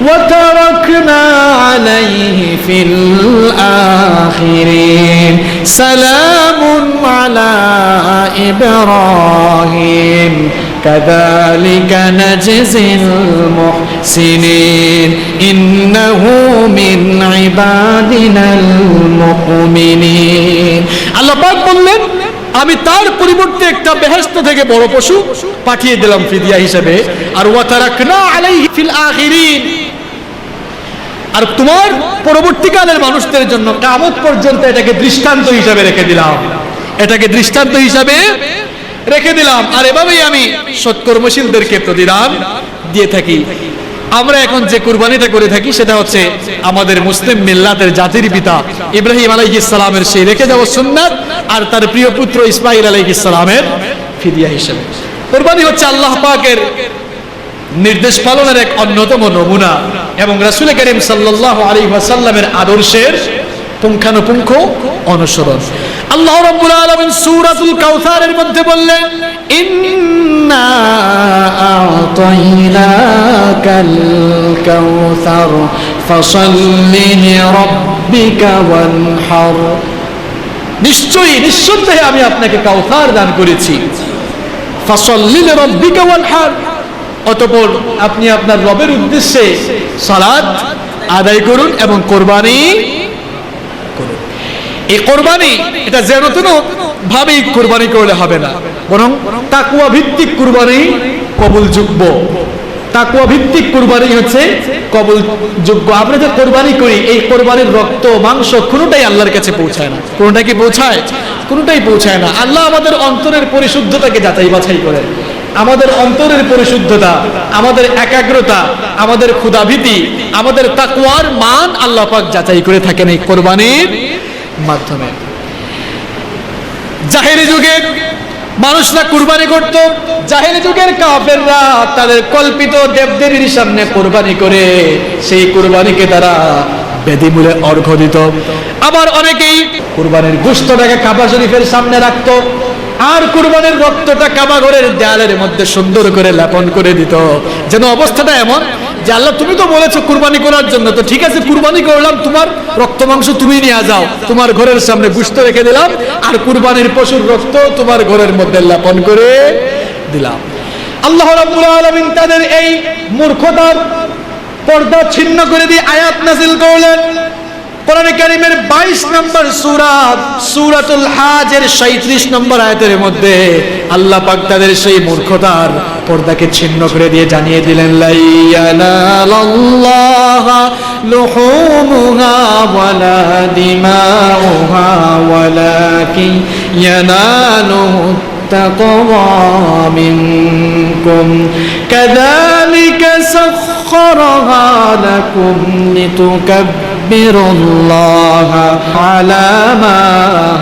وتركنا عليه في الآخرين سلام على إبراهيم كذلك نجزي المحسنين إنه من عبادنا المؤمنين। আল্লাহ পাক বললেন, আমি তার পরিবর্তে একটা বেহেশত থেকে বড় পশু পাঠিয়ে দিলাম ফিদিয়া হিসেবে। আর ওয়াতারাকনা আলাইহি ফিল আখিরিন, আর তোমার পরবর্তীকালের মানুষদের জন্য কিয়ামত পর্যন্ত এটাকে দৃষ্টান্ত হিসেবে রেখে দিলাম, এটাকে দৃষ্টান্ত হিসেবে রেখে দিলাম। আর এভাবেই আমি সৎকর্মশীলদেরকে প্রতিদান দিয়ে থাকি। আমরা এখন যে কুরবানিটা করে থাকি সেটা হচ্ছে আমাদের মুসলিম মিল্লাতের জাতির পিতা ইব্রাহিম আলাইহিস সালামের সেই রেখে যাওয়া সুন্নাত, আর তার প্রিয় পুত্র ইসমাঈল আলাইহিস সালামের ফিদিয়া হিসেবে। কুরবানি হচ্ছে আল্লাহ পাকের নির্দেশ পালনের এক অন্যতম নমুনা এবং রাসূল করিম সাল্লাল্লাহু আলাইহি ওয়াসাল্লামের আদর্শের পুঙ্খানুপুঙ্খ অনুসরণ। আল্লাহ রাব্বুল আলামিন সূরাতুল কাউসারের মধ্যে বললেন, ইন্না আ'তাইনাকাল কাউসার ফাসাল্লি লিরাব্বিকা ওয়ানহার, নিশ্চয়ই নিঃসন্দেহে আমি আপনাকে কাউসার দান করেছি। ফাসাল্লি লিরাব্বিকা ওয়ানহার, অতঃপর আপনি আপনার রবের উদ্দেশ্যে সালাত আদায় করুন এবং কোরবানি করুন। এই কোরবানি এটা যেন তেন ভাবেই কোরবানি করলে হবে না, বরং তাকওয়া ভিত্তিক কোরবানি কবুলযোগ্য, তাকওয়া ভিত্তিক কোরবানি হচ্ছে কবুলযোগ্য। আমরা যে কোরবানি করি, এই কোরবানির রক্ত মাংস কোনোটাই আল্লাহর কাছে পৌঁছায় না। কোনোটা কি পৌঁছায়? কোনোটাই পৌঁছায় না। আল্লাহ আমাদের অন্তরের পরিশুদ্ধতাকে যাচাই বাছাই করেন, আমাদের অন্তরের পরিশুদ্ধতা, আমাদের একাগ্রতা, আমাদের ক্ষুধাভীতি, আমাদের তাকওয়ার মান আল্লাহ পাক যাচাই করে থাকেন এই কোরবানির মাধ্যমে। জাহেলি যুগে মানুষরা কুরবানি করত, জাহেলি যুগের কাফেররা তাদের কল্পিত দেবদেবীর সামনে কুরবানি করে সেই কুরবানিকে তারা বেদিমূলে অর্ঘ্য দিত। আবার অনেকেই কুরবানির গোশতটাকে কাবা শরীফের সামনে রাখতো, আর কুরবানির রক্তটা কাবা ঘরের দেয়ালের মধ্যে সুন্দর করে লেপন করে দিত, যেন অবস্থাটা এমন যে আল্লাহ তুমি তো বলেছো কুরবানি করার জন্য, তো ঠিক আছে কুরবানি করলাম, তোমার রক্ত মাংস তুমি নিয়ে যাও, তোমার ঘরের সামনে গোশত রেখে দিলাম, আর কুরবানির পশুর রক্ত তোমার ঘরের মধ্যে লেপন করে দিলাম। আল্লাহ রাব্বুল আলামিন তাদের এই মূর্খতার পর্দা ছিন্ন করে দিয়ে আয়াত নাযিল করলেন। কোরআনে কারীমের 22 নম্বর সূরা সূরাতুল হাজের 37 নম্বর আয়াতের মধ্যে আল্লাহ পাক তাদের সেই মূর্খতার পর্দাকে ছিন্ন করে দিয়ে জানিয়ে দিলেন, লা ইয়ানালাল্লাহা লুহুমুহা ওয়ালা দিমাউহা ওয়ালাকিন ইয়ানালুহু তাকওয়া মিনকুম কাযালিকা সাখখারাহা লাকুম লিতুকাব্বিরুল্লাহা আলা মা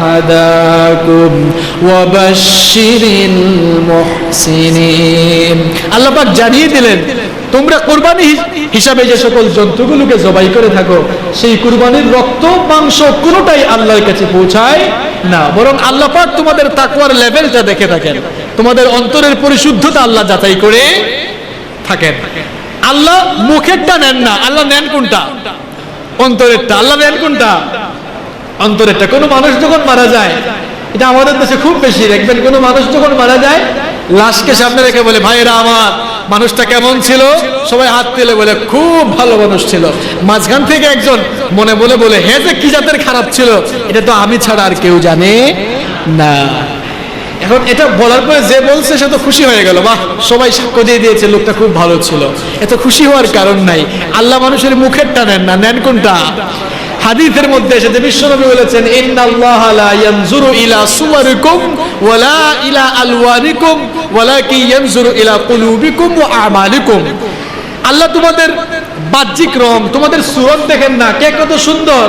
হাদাকুম ওয়া বাশশিরিল মুহসিনিন। আল্লাহ পাক জানিয়ে দিলেন, তোমরা কুরবানি হিসাবে যে সকল জন্তুগুলোকে জবাই করে থাকো, সেই কুরবানির রক্ত মাংস কোনোটাই আল্লাহর কাছে পৌঁছায় না, বরং আল্লাহ পাক তোমাদের তাকওয়ার লেভেলটা দেখে থাকেন, তোমাদের অন্তরের পরিশুদ্ধতা আল্লাহ যাচাই করে থাকেন। আল্লাহ মুখেরটা নেন না, আল্লাহ নেন কোনটা? অন্তরেরটা। আল্লাহ নেন কোনটা? অন্তরেরটা। কোনো মানুষ যখন মারা যায়, এটা আমাদের দেশে খুব বেশি দেখবেন, কোনো মানুষ যখন মারা যায় লাশকে সামনে রেখে বলে, ভাইয়েরা আমার মানুষটা কেমন ছিল? সবাই হাত তুলে বলে খুব ভালো মানুষ ছিল। মাঝখান থেকে একজন মনে বলে হে যে কি জাতের খারাপ ছিল, এটা তো আমি ছাড়া আর কেউ জানে না। এখন এটা বলার পরে যে বলছে সে তো খুশি হয়ে গেল, বাহ সবাই সাক্ষ্য দিয়ে দিয়েছে লোকটা খুব ভালো ছিল। এত খুশি হওয়ার কারণ নাই, আল্লাহ মানুষের মুখেরটা নেন না, নেন কোনটা? হাদিসের মধ্যে এসেছে বিশ্বনবী বলেছেন ইন্নাল্লাহা লা ইয়ানজুরু ইলা সুওয়ারিকুম ওয়ালা ইলা আলওয়ানিকুম ওয়ালাকিন ইয়ানজুরু ইলা কুলুবিকুম ওয়া আমালিকুম। আল্লাহ তোমাদের বাহ্যিক রং, তোমাদের সুরত দেখেন না, কে কত সুন্দর,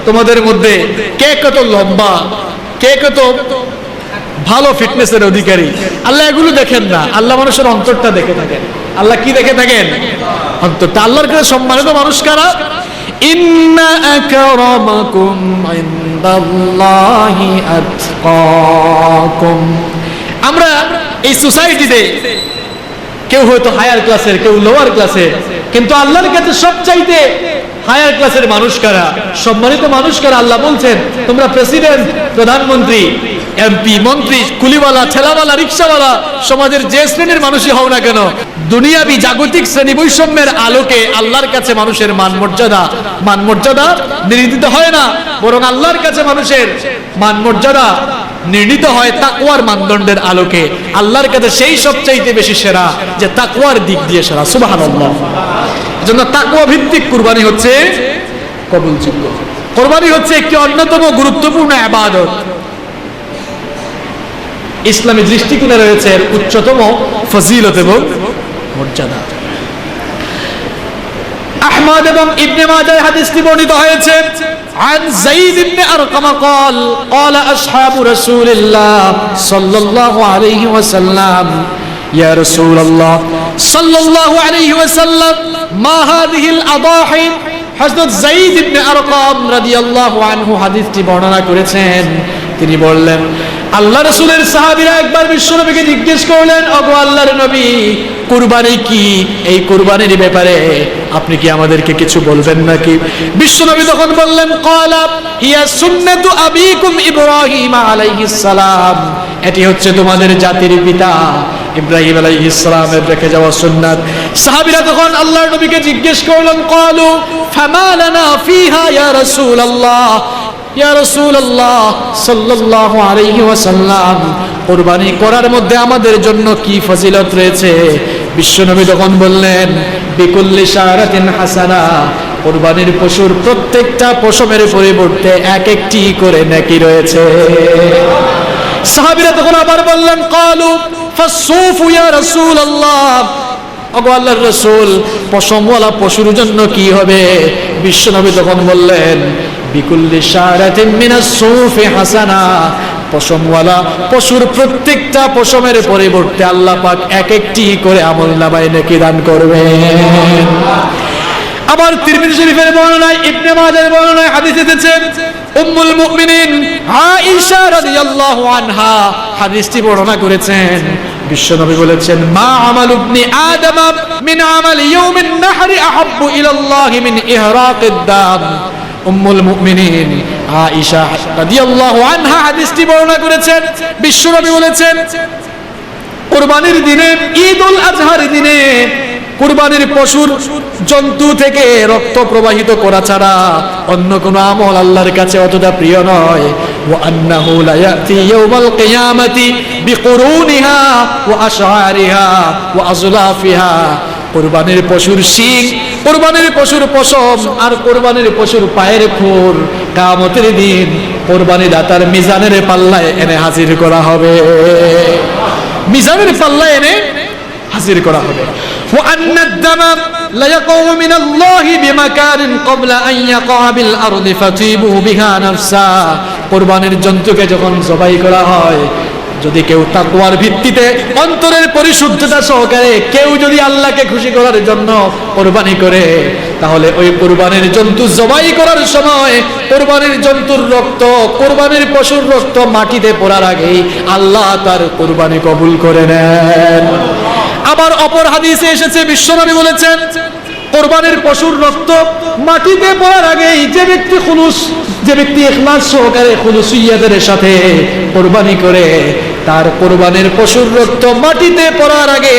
তোমাদের মধ্যে কে কত লম্বা, কে কত ভালো ফিটনেসের অধিকারী, আল্লাহ এগুলো দেখেন না, আল্লাহ মানুষের অন্তরটা দেখে থাকেন। আল্লাহ কি দেখে থাকেন? অন্তরটা। আল্লাহর কাছে সম্মানিত মানুষ কারা? ইন্না আকরামাকুম ইনদাল্লাহি আতকাকুম। আমরা এই সোসাইটিতে কেউ হয়তো হায়ার ক্লাসের, কেউ লোয়ার ক্লাসের, কিন্তু আল্লাহর কাছে সবচাইতে হায়ার ক্লাসের মানুষ কারা, সম্মানিত মানুষ কারা? আল্লাহ বলছেন তোমরা প্রেসিডেন্ট, প্রধানমন্ত্রী, এমপি, মন্ত্রী, কুলিওয়ালা, ঠেলাওয়ালা, রিক্সাওয়ালা, সমাজের যে শ্রেণীর মানুষই হও না কেন, দুনিয়াবি জাগতিক শ্রেণী বৈষম্যের আলোকে আল্লাহর কাছে মানুষের মান মর্যাদা নির্ণীত হয় না, বরং আল্লাহর কাছে মানুষের মান মর্যাদা নির্ণীত হয় তাকওয়ার মানদণ্ডের আলোকে। আল্লাহর কাছে সেই সবচাইতে বেশি সেরা যে তাকওয়ার দিক দিয়ে সেরা। সুবহানাল্লাহ। এজন্য তাকওয়া ভিত্তিক কুরবানি হচ্ছে কবুলযোগ্য। কুরবানি হচ্ছে একটি অন্যতম গুরুত্বপূর্ণ ইবাদত। ইসলামী দৃষ্টিকোণে রয়েছে এর উচ্চতম ফজিলত এবং মর্যাদা। আহমদ এবং ইবনে মাজাহ হাদিসটি বর্ণিত হয়েছে عن زيد بن أرقم قال قال أصحاب رسول الله صلى الله عليه وسلم يا رسول الله صلى الله عليه وسلم ما هذه الأضاحي। হযরত যায়েদ ইবনে আরকাম রাদিয়াল্লাহু আনহু হাদিসটি বর্ণনা করেছেন। তিনি বললেন আল্লাহ রাসূলের সাহাবীরা একবার বিশ্বনবীকে জিজ্ঞেস করলেন, ওগো আল্লাহর নবী, কুরবানি কি? এই কুরবানির ব্যাপারে আপনি কি আমাদেরকে কিছু বলবেন নাকি? বিশ্বনবী তখন বললেন ক্বালা হিয়া সুন্নাতু আবিকুম ইব্রাহিম আলাইহিস সালাম। এটি হচ্ছে তোমাদের জাতির পিতা ইব্রাহিম আলাইহিস সালামের রেখে যাওয়া সুন্নাত। সাহাবীরা তখন আল্লাহর নবীকে জিজ্ঞেস করলেন ক্বালু ফামা লানা ফিহা ইয়া রাসূলুল্লাহ, ইয়া রাসূলুল্লাহ সাল্লাল্লাহু আলাইহি ওয়াসাল্লাম, কুরবানি করার মধ্যে আমাদের জন্য কি ফজিলত রয়েছে? বিশ্বনবী তখন বললেন বিকুল্লি শারাতিন হাসানা, কুরবানির পশুর প্রত্যেকটা পশমের পরিবর্তে এক একটি করে নেকি রয়েছে। সাহাবীরা তখন আবার বললেন ক্বালু ফাসসুফু ইয়া রাসূলুল্লাহ, ওগো আল্লাহর রাসূল, পশমওয়ালা পশুর জন্য কি হবে? বিশ্বনবী তখন বললেন বিকুল্লি শারাতিন মিনাস সুফি হাসানা, পশমওয়ালা পশুর প্রত্যেকটা পশমের পরিবর্তে আল্লাহ পাক এক একটি করে আমলনামায় নেকি দান করবেন। আবার তিরমিজি শরীফের বর্ণনায়, ইবনে মাজাহের বর্ণনায় হাদিস এসেছে উম্মুল মুমিনিন আয়েশা রাদিয়াল্লাহু আনহা হাদিসটি বর্ণনা করেছেন। বিশ্বনবী বলেছেন মা আমালু ইবনি আদম মিন আমালি ইয়াউমিন নাহরি আহাব্বু ইলাল্লাহি মিন ইহরাকিদ দাম। উম্মুল মুমিনিন আয়েশা রাদিয়াল্লাহু আনহা হাদিসটি বর্ণনা করেছেন। বিশ্বনবী বলেছেন কুরবানির দিনে, ঈদুল আজহার দিনে কুরবানির পশুর জন্তু থেকে রক্ত প্রবাহিত করা ছাড়া অন্য কোন আমল আল্লাহর কাছে অতটা প্রিয় নয়। ওয়া আন্নাহু লা ইয়াতি ইয়াউমাল কিয়ামাতি বিকুরুনিহা ওয়া আশআরিহা ওয়া আজলাফিহা। কুরবানির পশুর শিং, কুরবানির পশুর পশম আর কুরবানির পশুর পায়ের খুর কিয়ামতের দিন কুরবানি দাতার মিজানের পাল্লায় এনে হাজির করা হবে। মিজানের পাল্লায় এনে হাজির করা হবে। ওয়া আন্নাদ দামা লা ইয়াকউ মিনাল্লাহি বিমাকারিন ক্বাবলা আন ইয়াকা বিল আরদি ফাতিবু বিহা নাফসা। কুরবানির জন্তুকে যখন জবাই করা হয়, যদি কেউ তাকওয়ার ভিত্তিতে অন্তরের পরিশুদ্ধতা সহকারে কেউ যদি আল্লাহকে খুশি করার জন্য কুরবানি করে, তাহলে ওই কুরবানির জন্তু জবাই করার সময় কুরবানির জন্তুর রক্ত, কুরবানির পশুর রক্ত মাটিতে পড়ার আগেই আল্লাহ তার কুরবানি কবুল করে নেন। আবার অপর হাদিসে এসেছে বিশ্বনবী বলেছেন কুরবানির পশুর রক্ত মাটিতে পড়ার আগেই যে ব্যক্তি ইখলাস সহকারে খুলুসিয়াতের সাথে কুরবানি করে, তার কোরবানির পশুর রক্ত মাটিতে পড়ার আগে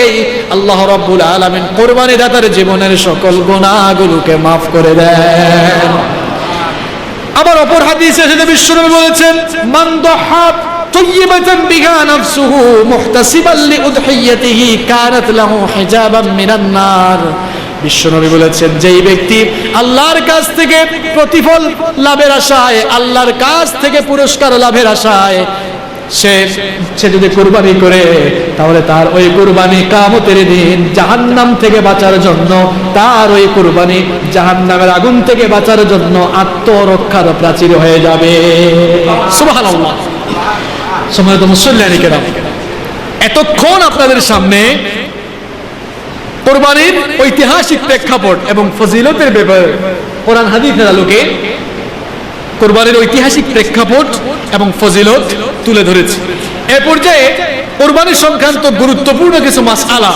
আল্লাহ রাব্বুল আলামিন কোরবানি দাতার জীবনের সকল গুনাহগুলোকে মাফ করে দেন। আবার অপর হাদিসে এসেছে বিশ্বনবী বলেছেন, মান দাহা তাইয়িবাতান বিহা নাফসুহু মুহতাসিবান লিউদহিয়াতিহি কানাত লাহু হিজাবান মিনান নার। বিশ্বনবী বলেছেন, যেই ব্যক্তি আল্লাহর কাছ থেকে প্রতিফল লাভের আশায়, আল্লাহর কাছ থেকে পুরস্কার লাভের আশায় সে যদি কুরবানি করে, তাহলে তার ওই কুরবানি কিয়ামতের দিন জাহান্নাম থেকে বাঁচার জন্য, তার ওই কুরবানি জাহান্নামের আগুন থেকে বাঁচার জন্য আত্মরক্ষার প্রাচীর হয়ে যাবে। সুবহানাল্লাহ। সম্মানিত মুসল্লিয়ানে কেরাম, এতক্ষণ আপনাদের সামনে কুরবানির ঐতিহাসিক প্রেক্ষাপট এবং ফজিলতের ব্যাপারে কোরআন হাদিসের আলোকে কুরবানির ঐতিহাসিক প্রেক্ষাপট এবং ফজিলত তুলে ধরেছি। এই পর্যায়ে কুরবানি সংক্রান্ত গুরুত্বপূর্ণ কিছু মাসআলা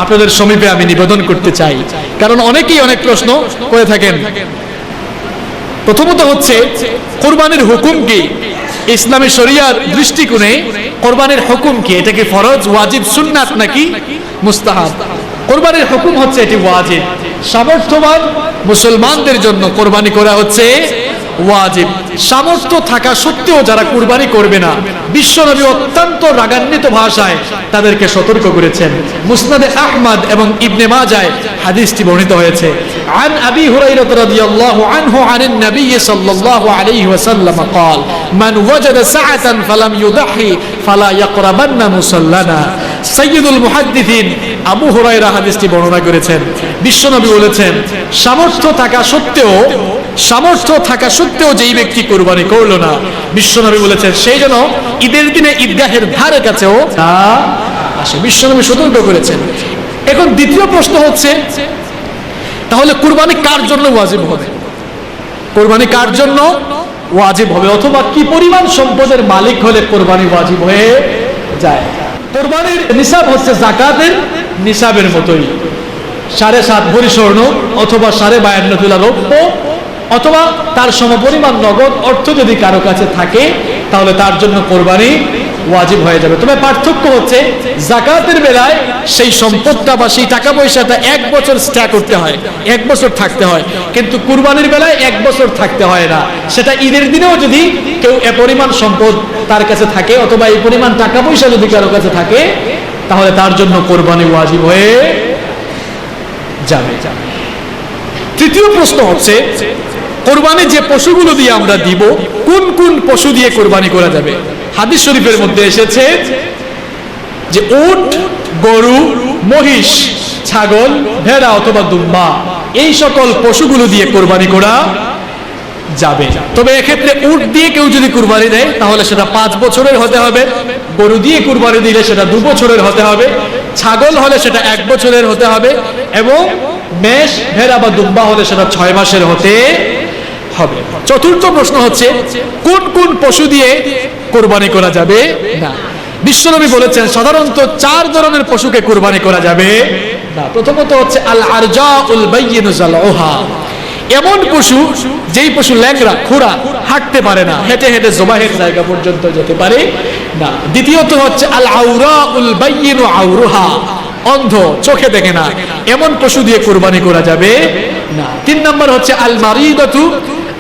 আপনাদের সমীপে আমি নিবেদন করতে চাই, কারণ অনেকেই অনেক প্রশ্ন করে থাকেন। প্রথমত হচ্ছে কুরবানির হুকুম কি, ইসলামী শরিয়ার দৃষ্টিকোণে কুরবানির হুকুম কি, এটা কি ফরজ, ওয়াজিব, সুন্নাত নাকি মুস্তাহাব? কুরবানির হুকুম হচ্ছে এটি ওয়াজিব। সামর্থ্যবান মুসলমানদের জন্য কুরবানি করা হচ্ছে ওয়াজিব। সামর্থ্য থাকা সত্ত্বেও যারা কুরবানি করবে না, বিশ্বনবী অত্যন্ত রাগান্বিত ভাষায় তাদেরকে সতর্ক করেছেন। মুসনাদে আহমদ এবং ইবনে মাজায় হাদিসটি বর্ণিত হয়েছে। আন আবি হুরায়রা রাদিয়াল্লাহু আনহু আনিন নবী সাল্লাল্লাহু আলাইহি ওয়াসাল্লাম قال من وجد سعة فلم يضحي فلا يقربن মুসাল্লানা। সাইয়্যিদুল মুহাদ্দিসিন আবু হুরায়রা হাদিসটি বর্ণনা করেছেন। বিশ্বনবী বলেছেন, সামর্থ্য থাকা সত্ত্বেও যেই ব্যক্তি কুরবানি করলো না, বিশ্বনবী বলেছেন সেই জন্য ঈদের দিনে ঈদগাহের ধারে কাছেও না আসে। বিশ্বনবী সতর্ক করেছেন। এখন দ্বিতীয় প্রশ্ন হচ্ছে, তাহলে কুরবানি কার জন্য ওয়াজিব হবে? কুরবানি কার জন্য ওয়াজিব হবে, অথবা কি পরিমাণ সম্পদের মালিক হলে কুরবানি ওয়াজিব হয়ে যায়? কুরবানির নিসাব হচ্ছে যাকাতের নিসাবের মতোই, 7.5 ভরি স্বর্ণ অথবা 52.5 তোলা রৌপ্য অথবা তার সমপরিমাণ নগদ অর্থ যদি কারো কাছে থাকে, তাহলে তার জন্য কুরবানি ওয়াজিব হয়ে যাবে। তবে পার্থক্য হচ্ছে, যাকাতের বেলায় সেই সম্পদটা বা সেই টাকা পয়সাটা 1 বছর স্ট্যাক করতে হয়, 1 বছর থাকতে হয়, কিন্তু কুরবানির বেলায় 1 বছর থাকতে হয় না। সেটা ঈদের দিনেও যদি কেউ এ পরিমাণ সম্পদ তার কাছে থাকে অথবা এই পরিমাণ টাকা পয়সা যদি কারো কাছে থাকে, তাহলে তার জন্য কুরবানি ওয়াজিব হয়ে যাবে। তৃতীয় প্রশ্ন হচ্ছে, কুরবানি যে পশুগুলো দিয়ে আমরা দিব, কোন কোন পশু দিয়ে কুরবানি করা যাবে? হাদিস শরীফের মধ্যে এসেছে যে উট, গরু, মহিষ, ছাগল, ভেড়া অথবা দুম্বা, এই সকল পশুগুলো দিয়ে কুরবানি করা যাবে। তবে এক্ষেত্রে উট দিয়ে কেউ যদি কুরবানি দেয়, তাহলে সেটা 5 বছরের হতে হবে। গরু দিয়ে কুরবানি দিলে সেটা 2 বছরের হতে হবে। ছাগল হলে সেটা 1 বছরের হতে হবে, এবং মেষ, ভেড়া বা দুম্বা হলে সেটা 6 মাসের হতে হবে। চতুর্থ প্রশ্ন হচ্ছে, কোন কোন পশু দিয়ে কুরবানি করা যাবে না? বিশ্বনবী বলেছেন সাধারণত 4 ধরনের পশুকে কুরবানি করা যাবে না। প্রথমত হচ্ছে আল আরজাউল বাইয়িনু যালউহা, এমন পশু যেই পশু ল্যাংড়া, খোঁড়া, হাঁটতে পারে না, হেঁটে হেঁটে জবাহের জায়গা পর্যন্ত যেতে পারে না। দ্বিতীয়ত হচ্ছে আল আউরাউল বাইয়িনু আউরুহা, অন্ধ, চোখে দেখে না, এমন পশু দিয়ে কুরবানি করা যাবে না। 3 নম্বর হচ্ছে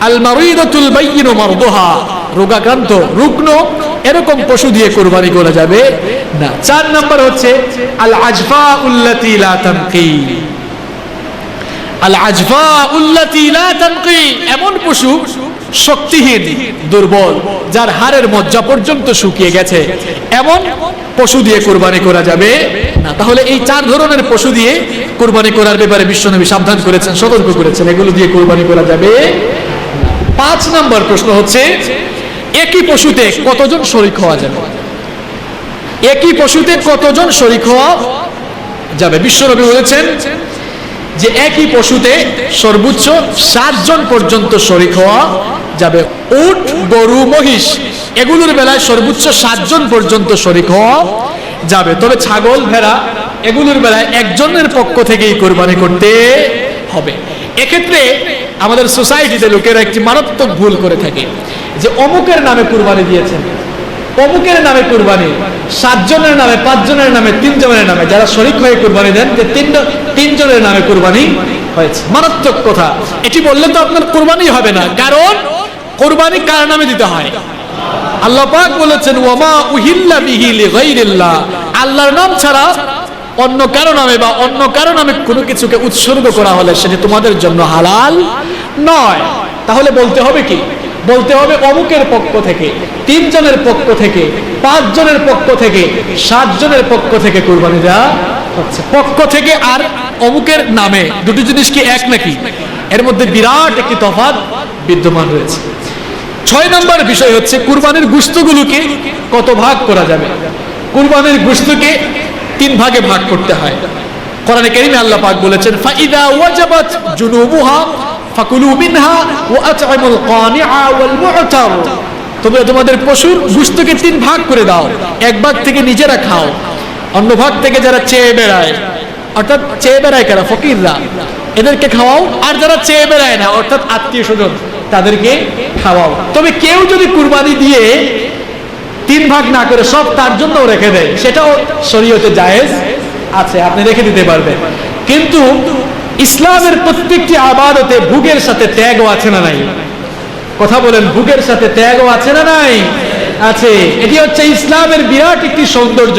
আল মারিদাতুল বাইয়িনু মারদুহা, রোগাক্রান্ত, রুগ্ন, এরকম পশু দিয়ে কুরবানি করা যাবে না। 4 নম্বর হচ্ছে আল আজফাউল্লাতী লা তানকি, আল আজফাউল্লাতী লা তানকি, এমন পশু শক্তিহীন, দুর্বল, যার হাড়ের মজ্জা পর্যন্ত শুকিয়ে গেছে, এমন পশু দিয়ে কুরবানি করা যাবে না। তাহলে এই 4 ধরনের পশু দিয়ে কুরবানি করার ব্যাপারে বিশ্বনবী সাবধান করেছেন, সতর্ক করেছেন, এগুলো দিয়ে কুরবানি করা যাবে। 5 নম্বর প্রশ্ন হচ্ছে, একই পশুতে কতজন শরীক হওয়া যাবে? একই পশুতে কতজন শরীক হওয়া যাবে? বিশ্বনবী বলেছেন যে একই পশুতে সর্বোচ্চ 7 জন পর্যন্ত শরীক হওয়া যাবে। উট, গরু, মহিষ এগুলোর বেলায় সর্বোচ্চ 7 জন পর্যন্ত শরীক হওয়া যাবে। তবে ছাগল, ভেড়া এগুলোর বেলায় একজনের পক্ষ থেকেই কুরবানি করতে হবে। এক্ষেত্রে আমাদের সোসাইটিতে লোকেরা একটি মারাত্মক ভুল করে থাকে, যে অমুকের নামে কুরবানি দিয়েছেন, অমুকের নামে কুরবানি, 7 জনের নামে, 5 জনের নামে, 3 জনের নামে, যারা শরীক হয়ে কুরবানি দেন যে 3 জনের নামে কুরবানি হয়েছে। মারাত্মক কথা। এটি বললে তো আপনার কুরবানি হবে না, কারণ কুরবানি কার নামে দিতে হয়? আল্লাহ পাক বলেছেন ওয়ামা উহিল্লা বিহি লিগাইরিল্লাহ, আল্লাহর নাম ছাড়া অন্য কারো নামে বা অন্য কারো নামে কোনো কিছুকে উৎসর্গ করা হলে সেটি তোমাদের জন্য হালাল নয়। তাহলে বলতে হবে কি? বলতে হবে অমুকের পক্ষ থেকে, 3 জনের পক্ষ থেকে, 5 জনের পক্ষ থেকে, 7 জনের পক্ষ থেকে কুরবানি দেওয়া হচ্ছে। পক্ষ থেকে আর অমুকের নামে দুটি জিনিস কি এক নাকি? এর মধ্যে বিরাট একটি তফাৎ বিদ্যমান রয়েছে। 6 নম্বর বিষয় হচ্ছে কুরবানির গোশতগুলোকে কত ভাগ করা যাবে। কুরবানির গোশতকে 3 ভাগে ভাগ করতে হয়। কোরআনে কারীমে আল্লাহ পাক বলেছেন ফাইদা ওয়াজাবাত জুনুবুহা ফাকুলু মিনহা ওয়া আত'ইমুল কানিআ ওয়াল মু'তার, তোমরা তোমাদের পশুর গোশতকে 3 ভাগ করে দাও। এক ভাগ থেকে নিজেরা খাও, অন্য ভাগ থেকে যারা চেয়ে বেড়ায়, অর্থাৎ চেয়ে বেড়ায় কারা? ফকিররা, এদেরকে খাওয়াও। আর যারা চেয়ে বেড়ায় না, অর্থাৎ আত্মীয় স্বজন, তাদেরকে খাওয়াও। তবে কেউ যদি কুরবানি দিয়ে 3 ভাগ না করে সব তার জন্য রেখে দেয়, সেটাও শরীয়তে জায়েজ আছে, আপনি রেখে দিতে পারবেন। কিন্তু ইসলামের প্রত্যেকটি ইবাদতে ভোগের সাথে ত্যাগও আছে না নাই? কথা বলেন, ভোগের সাথে ত্যাগও আছে না নাই? আছে। এটি হচ্ছে ইসলামের বিরাট একটি সৌন্দর্য।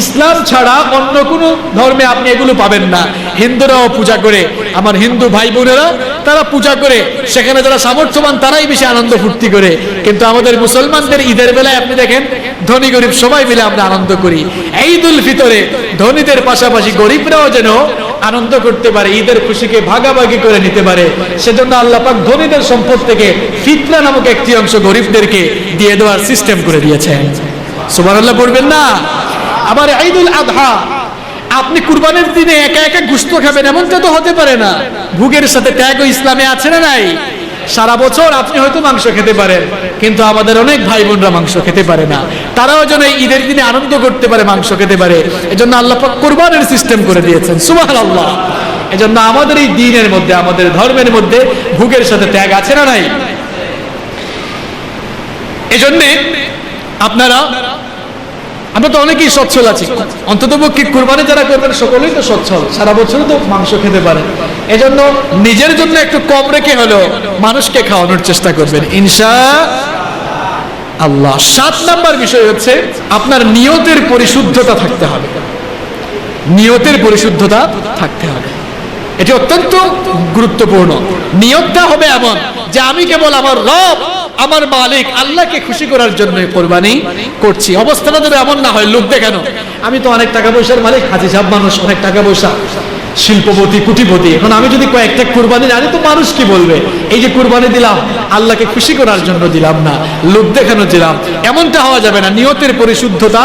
ইসলাম ছাড়া অন্য কোনো ধর্মে আপনি এগুলো পাবেন না। হিন্দুরাও পূজা করে, আমার হিন্দু ভাই বোনেরা তারা পূজা করে, সেখানে যারা সামর্থ্যবান তারাই বেশি আনন্দ ফুর্তি করে। কিন্তু আমাদের মুসলমানদের ঈদের বেলায় আপনি দেখেন ধনী গরিব সবাই মিলে আমরা আনন্দ করি। ঈদুল ফিতরে ধনীদের পাশাপাশি গরিবরাও যেন আনন্দ করতে পারে, ঈদের খুশিকে ভাগাভাগি করে নিতে পারে। সেজন্য আল্লাহ পাক ধনীদের সম্পদ থেকে ফিতরা নামক একটি অংশ গরিবদেরকে দিয়ে দেওয়ার সিস্টেম করে দিয়েছেন। সুবহানাল্লাহ বলবেন না? আবার ঈদুল আযহা, আপনি কুরবানির দিনে একা একা গোশত খাবেন এমনটা তো হতে পারে না। ভোগের সাথে ত্যাগও ইসলামে আছে না নাই? সারা বছর আপনি হয়তো মাংস খেতে পারেন, কিন্তু আমাদের অনেক ভাই বোনরা মাংস খেতে পারে না। তারাও যেন ঈদের দিনে আনন্দ করতে পারে, মাংস খেতে পারে, এজন্য আল্লাহ পাক কুরবানির সিস্টেম করে দিয়েছেন। সুবহানাল্লাহ। এজন্য আমাদের এই দ্বীনের মধ্যে, আমাদের ধর্মের মধ্যে ভোগের সাথে ত্যাগ আছে না নাই? এজন্য আমরা তো অনেকেই সচ্ছল আছি, অন্ততপক্ষে কুরবানি যারা করবেন সকলেই তো সচ্ছল, সারা বছর তো মাংস খেতে পারে। এজন্য নিজের জন্য একটু কম রেখে হলো মানুষকে খাওয়ানোর চেষ্টা করবেন ইনশাআল্লাহ। 7 নম্বর বিষয় হচ্ছে আপনার নিয়তের পরিশুদ্ধতা থাকতে হবে। নিয়তের পরিশুদ্ধতা থাকতে হবে, এটি অত্যন্ত গুরুত্বপূর্ণ। নিয়তটা হবে এমন যে আমি কেবল আমার রব, আমার মালিক আল্লাহকে খুশি করার জন্য কোরবানি করছি। অবস্থাটা যেন এমন না হয় লোক দেখানো, আমি তো অনেক টাকা পয়সার মালিক, হাজি সাহেব মানুষ, অনেক টাকা পয়সা, শিল্পপতি, কোটিপতি, এখন আমি যদি কয়েকটা কুরবানি আনি তো মানুষ কি বলবে? এই যে কুরবানি দিলাম আল্লাহকে খুশি করার জন্য দিলাম না, লোক দেখানো দিলাম, এমনটা হওয়া যাবে না। নিয়তের পরিশুদ্ধতা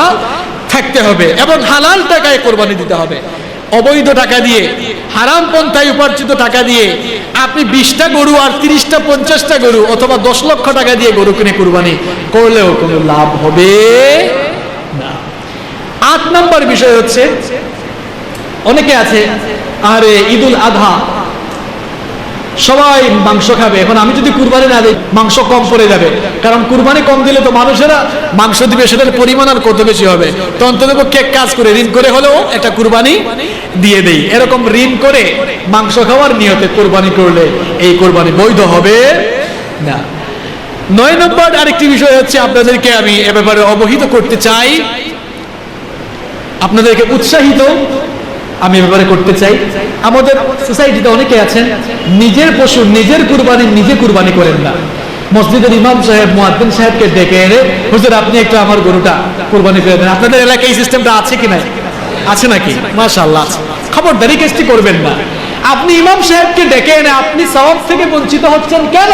থাকতে হবে এবং হালাল টাকায় কোরবানি দিতে হবে। অবৈধ টাকা দিয়ে, হারাম পন্থায় উপার্জিত টাকা দিয়ে আপনি 20টা গরু আর 30টা 50টা গরু অথবা 10 লক্ষ টাকা দিয়ে গরু কিনে কুরবানি করলেও কোনো লাভ হবে না। 8 নম্বর বিষয় হচ্ছে অনেকে আছে আরে ঈদুল আযহা সবাই মাংস খাবে, এখন আমি যদি কুরবানি না দিই মাংস কম পড়ে যাবে, কারণ কুরবানি কম দিলে তো মানুষেরা মাংস দিবে, সেটার পরিমাণ আর কত বেশি হবে। তো অন্ততপক্ষে এক কাজ করে ঋণ করে হলেও একটা কুরবানি দিয়ে দেই। এরকম ঋণ করে মাংস খাওয়ার নিয়তে কুরবানি করলে এই কুরবানি বৈধ হবে না। 9 নম্বর আরেকটি বিষয় হচ্ছে আপনাদেরকে আমি এ ব্যাপারে অবহিত করতে চাই, আপনাদেরকে উৎসাহিত আমি ব্যাপারে করতে চাই। আমাদের সোসাইটিতে অনেকে আছেন নিজের পশু নিজের কুরবানি নিজে কুরবানি করেন না। মসজিদের ইমাম সাহেব, মুয়াজ্জিন সাহেবকে ডেকে এনে হুজুর আপনি একটু আমার গরুটা কুরবানি করে দেন। আপনাদের এলাকায় এই সিস্টেমটা আছে কি নাই? আছে নাকি? মাশাআল্লাহ। খবরদারি কেসটি করবেন না। আপনি ইমাম সাহেবকে ডেকে এনে আপনি সওয়াব থেকে বঞ্চিত হচ্ছেন কেন?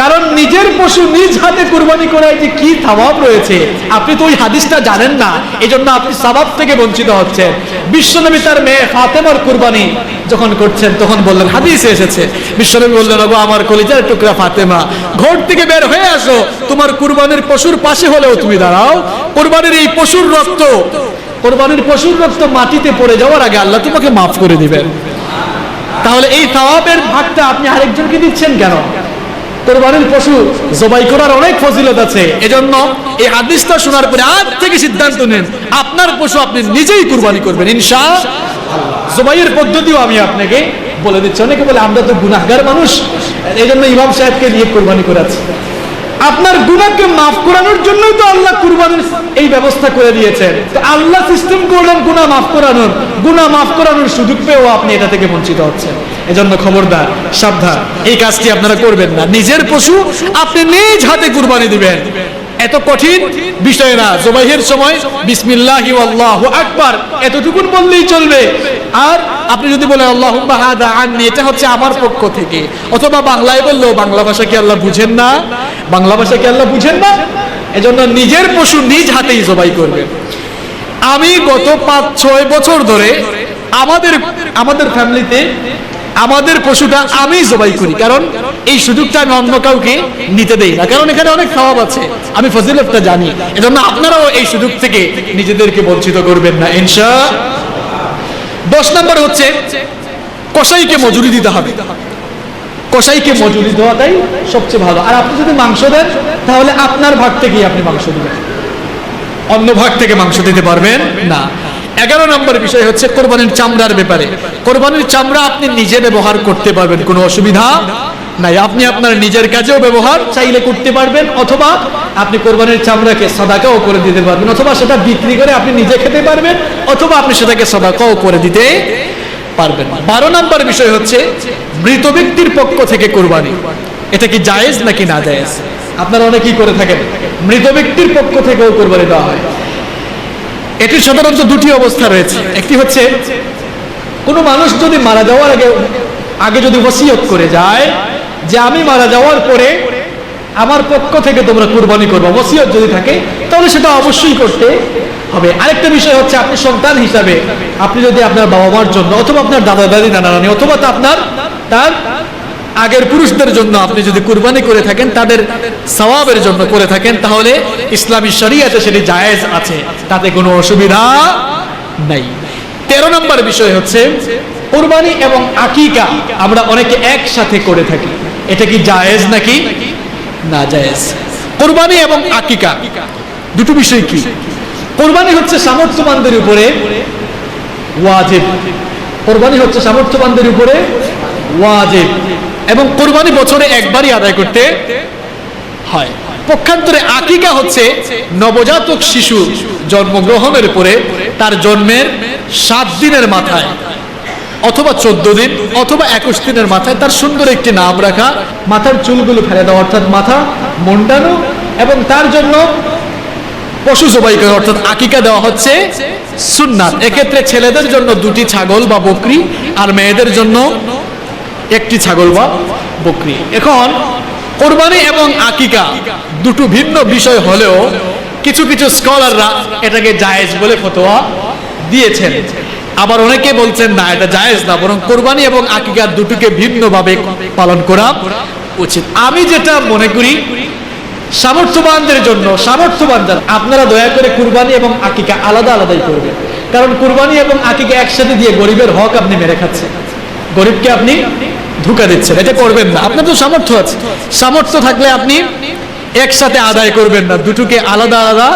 কারণ নিজের পশু নিজ হাতে কুরবানি করায় যে কি সওয়াব রয়েছে আপনি তো ওই হাদিসটা জানেন না, এজন্য আপনি সওয়াব থেকে বঞ্চিত হচ্ছেন। বিশ্বনবী তার মেয়ে ফাতেমার কুরবানি যখন করছেন তখন বললেন, হাদিসে এসেছে, বিশ্বনবী বললেন, ওগো আমার কলিজার টুকরা ফাতেমা, ঘর থেকে বের হয়ে আসো, তোমার কুরবানির পশুর পাশে হলেও তুমি দাঁড়াও। কুরবানির এই পশুর রক্ত, কুরবানির পশুর রক্ত মাটিতে পড়ে যাওয়ার আগে আল্লাহ তোমাকে মাফ করে দিবেন। তাহলে এই সওয়াবের ভাগটা আপনি আরেকজনকে দিচ্ছেন কেন? কোরবানির পশু জবাই করার অনেক ফজিলত আছে। এজন্য এই হাদিসটা শোনার পরে আজ থেকে সিদ্ধান্ত নেন আপনার পশু আপনি নিজেই কুরবানি করবেন ইনশাআল্লাহ। জবাইয়ের পদ্ধতিও আমি আপনাকে বলে দিচ্ছি। অনেকে বলে আমরা তো গুনাহগার মানুষ, এই জন্য ইমাম সাহেবকে দিয়ে কুরবানি করাচ্ছি। আপনার গুনাহকে মাফ করানোর জন্যই তো আল্লাহ কুরবানির এই ব্যবস্থা করে দিয়েছেন। তো আল্লাহ সিস্টেম করলেন গুনাহ মাফ করানোর, গুনাহ মাফ করানোর সুযোগ পেয়েও আপনি এটা থেকে বঞ্চিত হচ্ছেন। এজন্য খবরদার, সাবধান, এই কাজটি আপনারা করবেন না। নিজের পশু আপনি নিজ হাতে কুরবানি দিবেন। এত কঠিন বিষয় না। জবাইয়ের সময় বিসমিল্লাহি আল্লাহু আকবার এতটুকুন বললেই চলবে। আর আপনি যদি বলেন আল্লাহুম্মা হাদা আননি, এটা হচ্ছে আমার পক্ষ থেকে, অথবা বাংলায় বললেও, বাংলা ভাষা কি আল্লাহ বুঝেন না? বাংলা ভাষা কি আল্লাহ বুঝেন না? এজন্য নিজের পশু নিজ হাতেই জবাই করবেন। আমি গত 5-6 বছর ধরে আমাদের ফ্যামিলিতে আমাদের পশুটা আমি জবাই করি, কারণ এই সুযোগটা আমি অন্য কাউকে নিতে দেই না, কারণ এখানে অনেক সওয়াব আছে, আমি ফজিলতটা জানি। এজন্য আপনারাও এই সুযোগ থেকে নিজেদেরকে বঞ্চিত করবেন না ইনশাআল্লাহ। 10 নম্বর হচ্ছে কসাইকে মজুরি দিতে হবে। কসাইকে মজুরি দেওয়াটাই সবচেয়ে ভালো। আর আপনি যদি মাংস দেন তাহলে আপনার ভাগ থেকেই আপনি মাংস দিবেন, অন্য ভাগ থেকে মাংস দিতে পারবেন না। 11 নম্বর বিষয় হচ্ছে কোরবানির চামড়ার ব্যাপারে। কোরবানির চামড়া আপনি নিজে ব্যবহার করতে পারবেন, কোনো অসুবিধা নাই। আপনি আপনার নিজের কাজেও ব্যবহার চাইলে করতে পারবেন, অথবা আপনি কোরবানির চামড়াকে সাদাকাও করে দিতে পারবেন, অথবা সেটা বিক্রি করে আপনি নিজে খেতে পারবেন, অথবা আপনি সেটাকে সাদাকাও করে দিতে পারবেন। 12 নম্বর বিষয় হচ্ছে মৃত ব্যক্তির পক্ষ থেকে কোরবানি। এটা কি জায়েজ নাকি না জায়েজ? আপনারা অনেকেই করে থাকেন, মৃত ব্যক্তির পক্ষ থেকেও কোরবানি দেওয়া হয়। এটির সাধারণত দুটি অবস্থা রয়েছে। একটি হচ্ছে কোনো মানুষ যদি মারা যাওয়ার আগে যদি ওসিয়ত করে যায় যে আমি মারা যাওয়ার পরে আমার পক্ষ থেকে তোমরা কুরবানি করবে, ওসিয়ত যদি থাকে তাহলে সেটা অবশ্যই করতে হবে। আরেকটা বিষয় হচ্ছে আপনি সন্তান হিসাবে আপনি যদি আপনার বাবা মার জন্য, অথবা আপনার দাদা দাদি নানা নানি, অথবা তার আগের পুরুষদের জন্য আপনি যদি কুরবানি করে থাকেন, তাদের সওয়াবের জন্য করে থাকেন, তাহলে ইসলামী শরীয়তে সেটি জায়েজ আছে, তাতে কোনো অসুবিধা নাই। 13 নম্বর বিষয় হচ্ছে কুরবানি এবং আকিকা আমরা অনেকে একসাথে করে থাকি। এটা কি জায়েজ নাকি না জায়েজ? কুরবানি এবং আকিকা দুটো বিষয় কি? কুরবানি হচ্ছে সামর্থ্যবানদের উপরে ওয়াজিব। কুরবানি হচ্ছে সামর্থ্যবানদের উপরে ওয়াজিব, এবং কুরবানি বছরে একবারই আদায় করতে হয়। পক্ষান্তরে আকিকা হচ্ছে নবজাতক শিশু জন্মগ্রহণের পরে তার জন্মের 7 দিনের মাথায়, অথবা 14 দিন, অথবা 21 দিনের মাথায় তার সুন্দর একটি নাম রাখা, মাথার চুলগুলো ফেলে দেওয়া, অর্থাৎ মাথা মুন্ডানো, এবং তার জন্য পশু জবাই করা, অর্থাৎ আকিকা দেওয়া হচ্ছে সুন্নাত। এক্ষেত্রে ছেলেদের জন্য 2টি ছাগল বা বকরি, আর মেয়েদের জন্য 1টি ছাগল বা বকরি। এখন কোরবানি এবং আকিকা দুটো ভিন্ন বিষয় হলেও কিছু কিছু স্কলাররা এটাকে জায়েজ বলে ফতোয়া দিয়েছেন। আবার অনেকে বলছেন না, এটা জায়েজ না, বরং কোরবানি এবং আকিকা দুটোকে ভিন্নভাবে পালন করা উচিত। আমি যেটা মনে করি সামর্থ্যবানদের জন্য, সামর্থ্যবান যারা, আপনারা দয়া করে কুরবানি এবং আকিকা আলাদা আলাদাই করবেন। কারণ কুরবানি এবং আকিকা একসাথে দিয়ে গরিবের হক আপনি মেরে খাচ্ছেন, গরিবকে আপনি ধোঁকা দিচ্ছেন। এটা করবেন না। আপনার তো সামর্থ্য আছে, সামর্থ্য থাকলে আপনি একসাথে আদায় করবেন না, দুটোকে আলাদা আলাদা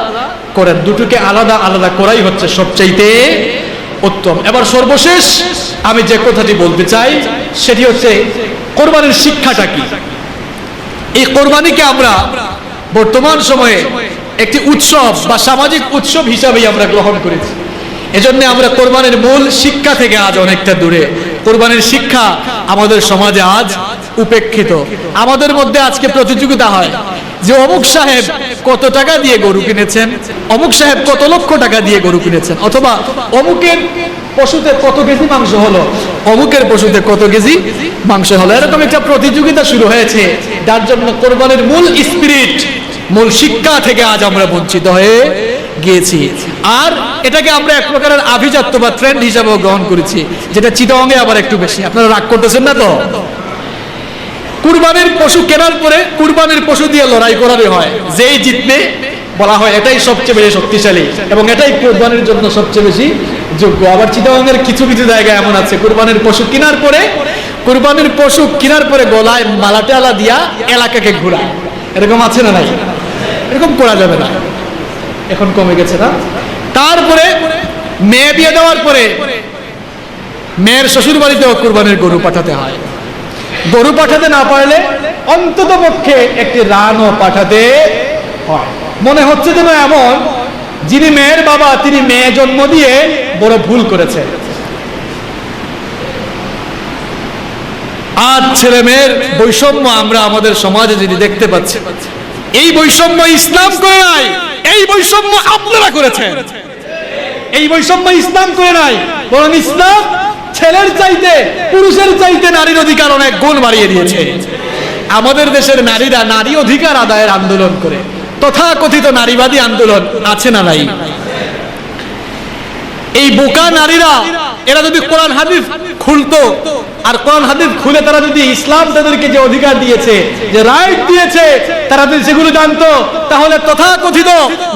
করেন। দুটোকে আলাদা আলাদা করাই হচ্ছে সবচাইতে উত্তম। এবার সর্বশেষ আমি যে কথাটি বলতে চাই সেটি হচ্ছে কোরবানির শিক্ষাটা কি। এই কোরবানিকে আমরা বর্তমান সময়ে একটি উৎসব বা সামাজিক উৎসব হিসাবেই আমরা গ্রহণ করেছি। এজন্য আমরা কোরবানির মূল শিক্ষা থেকে আজ অনেকটা দূরে। কোরবানির শিক্ষা আমাদের সমাজে আজ উপেক্ষিত। আমাদের মধ্যে আজকে প্রতিযোগিতা হয় যে অমুক সাহেব কত টাকা দিয়ে গরু কিনেছেন, অমুক সাহেব কত লক্ষ টাকা দিয়ে গরু কিনেছেন, অথবা অমুকের পশুতে কত কেজি মাংস হলো, অমুকের পশুতে কত কেজি মাংস হলো। এরকম একটা প্রতিযোগিতা শুরু হয়েছে, যার জন্য কোরবানির মূল স্পিরিট, মূল শিক্ষা থেকে আজ আমরা বঞ্চিত হয়ে গিয়েছি। আর এটাকে আমরা এক প্রকারের আভিজাত্য বা ট্রেন্ড হিসাবেও গ্রহণ করেছি, যেটা চিটাগাংয়ে আবার একটু বেশি। আপনারা রাগ করতেছেন না তো? কুরবানির পশু কেনার পরে কুরবানির পশু দিয়ে লড়াই করারই হয়, যেই জিতবে বলা হয় এটাই সবচেয়ে বেশি শক্তিশালী এবং এটাই কুরবানির জন্য সবচেয়ে বেশি যোগ্য। আবার চিটাগাংয়ের কিছু কিছু জায়গায় এমন আছে কুরবানির পশু কেনার পরে কুরবানির পশু কেনার পরে গলায় মালা টালা দিয়া এলাকাকে ঘোরায়, এরকম আছে না নাই? এরকম করা যাবে না, এখন কমে গেছে না? তারপরে মেয়ে বিয়ে দেওয়ার পরে মেয়ের শ্বশুর বাড়িতেও কুরবানির গরু পাঠাতে হয়। গরু পাঠাতে না পারলে অন্তত পক্ষে একটি রানও পাঠাতে হয়। মনে হচ্ছে যেন এমন যিনি মেয়ের বাবা তিনি মেয়ে জন্ম দিয়ে বড় ভুল করেছে। আজ ছেলে মেয়ের বৈষম্য আমরা আমাদের সমাজে যদি দেখতে পাচ্ছি, এই বৈষম্য ইসলাম করে নাই, এই বৈষম্য আপনারা করেছেন। এই বৈষম্য ইসলাম করে নাই, বরং ইসলাম ছেলের চাইতে পুরুষের চাইতে নারীর অধিকার অনেক গুণ বাড়িয়ে দিয়েছে। আমাদের দেশের নারীরা নারী অধিকার আদায়ের আন্দোলন করে, তথাকথিত নারীবাদী আন্দোলন আছে না নাই? এই বোকা নারীরা এরা যদি কোরআন হাদিস খুলতো, আর কোরআন হাদিস খুলে তারা যদি ইসলাম তাদেরকে যে অধিকার দিয়েছে, যে রাইট দিয়েছে, তারা যদি সেগুলো জানতো, তাহলে তথাকথিত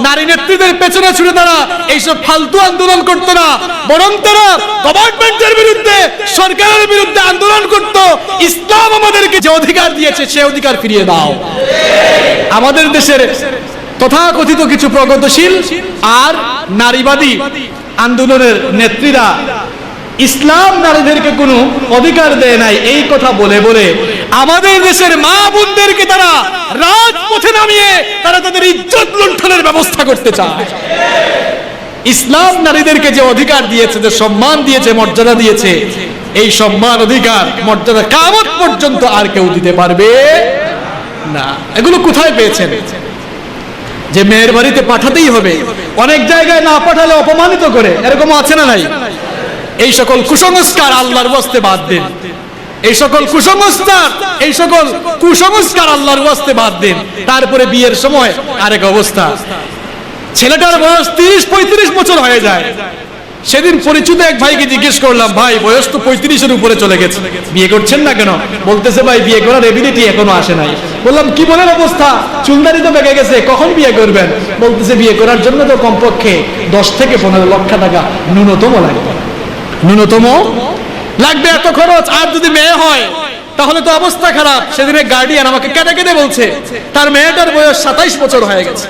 নারী নেত্রীদের পেছনে ছুটে তারা এইসব ফালতু আন্দোলন করতো না, বরং তারা গভর্নমেন্টের বিরুদ্ধে, সরকারের বিরুদ্ধে আন্দোলন করত। ইসলাম আমাদেরকে যে অধিকার দিয়েছে সে অধিকার ফিরিয়ে দাও। আমাদের দেশের তথাকথিত কিছু প্রগতিশীল আর নারীবাদী আন্দোলনের নেত্রীরা ইসলাম নারীদেরকে কোনো অধিকার দেয় নাই এই কথা বলে বলে আমাদের দেশের মা বোনদেরকে তারা রাজপথে নামিয়ে তারা তাদের ইজ্জত লুণ্ঠনের ব্যবস্থা করতে চায়। ইসলাম নারীদেরকে যে অধিকার দিয়েছে, যে সম্মান দিয়েছে, মর্যাদা দিয়েছে, এই সম্মান অধিকার মর্যাদা কিয়ামত পর্যন্ত আর কেউ দিতে পারবে না। এগুলো কোথায় পেয়েছেন? যে মেয়ের বাড়িতে পাঠাতেই হবে, অনেক জায়গায় না পাঠালে অপমানিত করে, এরকম আছে না নাই? এই সকল কুসংস্কার আল্লাহর ওয়াস্তে বাদ দিন। এই সকল কুসংস্কার আল্লাহর ওয়াস্তে বাদ দিন। তারপরে বিয়ের সময় আরেক অবস্থা, ছেলেটার বয়স 30-35 বছর হয়ে যায়। সেদিন পরিচিত এক ভাইকে জিজ্ঞেস করলাম, ভাই বয়স তো 35-এর উপরে চলে গেছে, বিয়ে করছেন না কেন? বলতেছে ভাই বিয়ে করার এবিলিটি এখনো আসে নাই। বললাম কি বলেন অবস্থা, চুলদারি তো বেঁকে গেছে, কখন বিয়ে করবেন? বলতেছে বিয়ে করার জন্য তো কমপক্ষে 10 থেকে 15 লক্ষ টাকা ন্যূনতম লাগবে, ন্যূনতম লাগবে, এত খরচ। আর যদি মেয়ে হয় তাহলে তো অবস্থা খারাপ। সেদিনে গার্ডিয়ান আমাকে কেঁদে কেঁদে বলছে তার মেয়েটার বয়স 27 বছর হয়ে গেছে,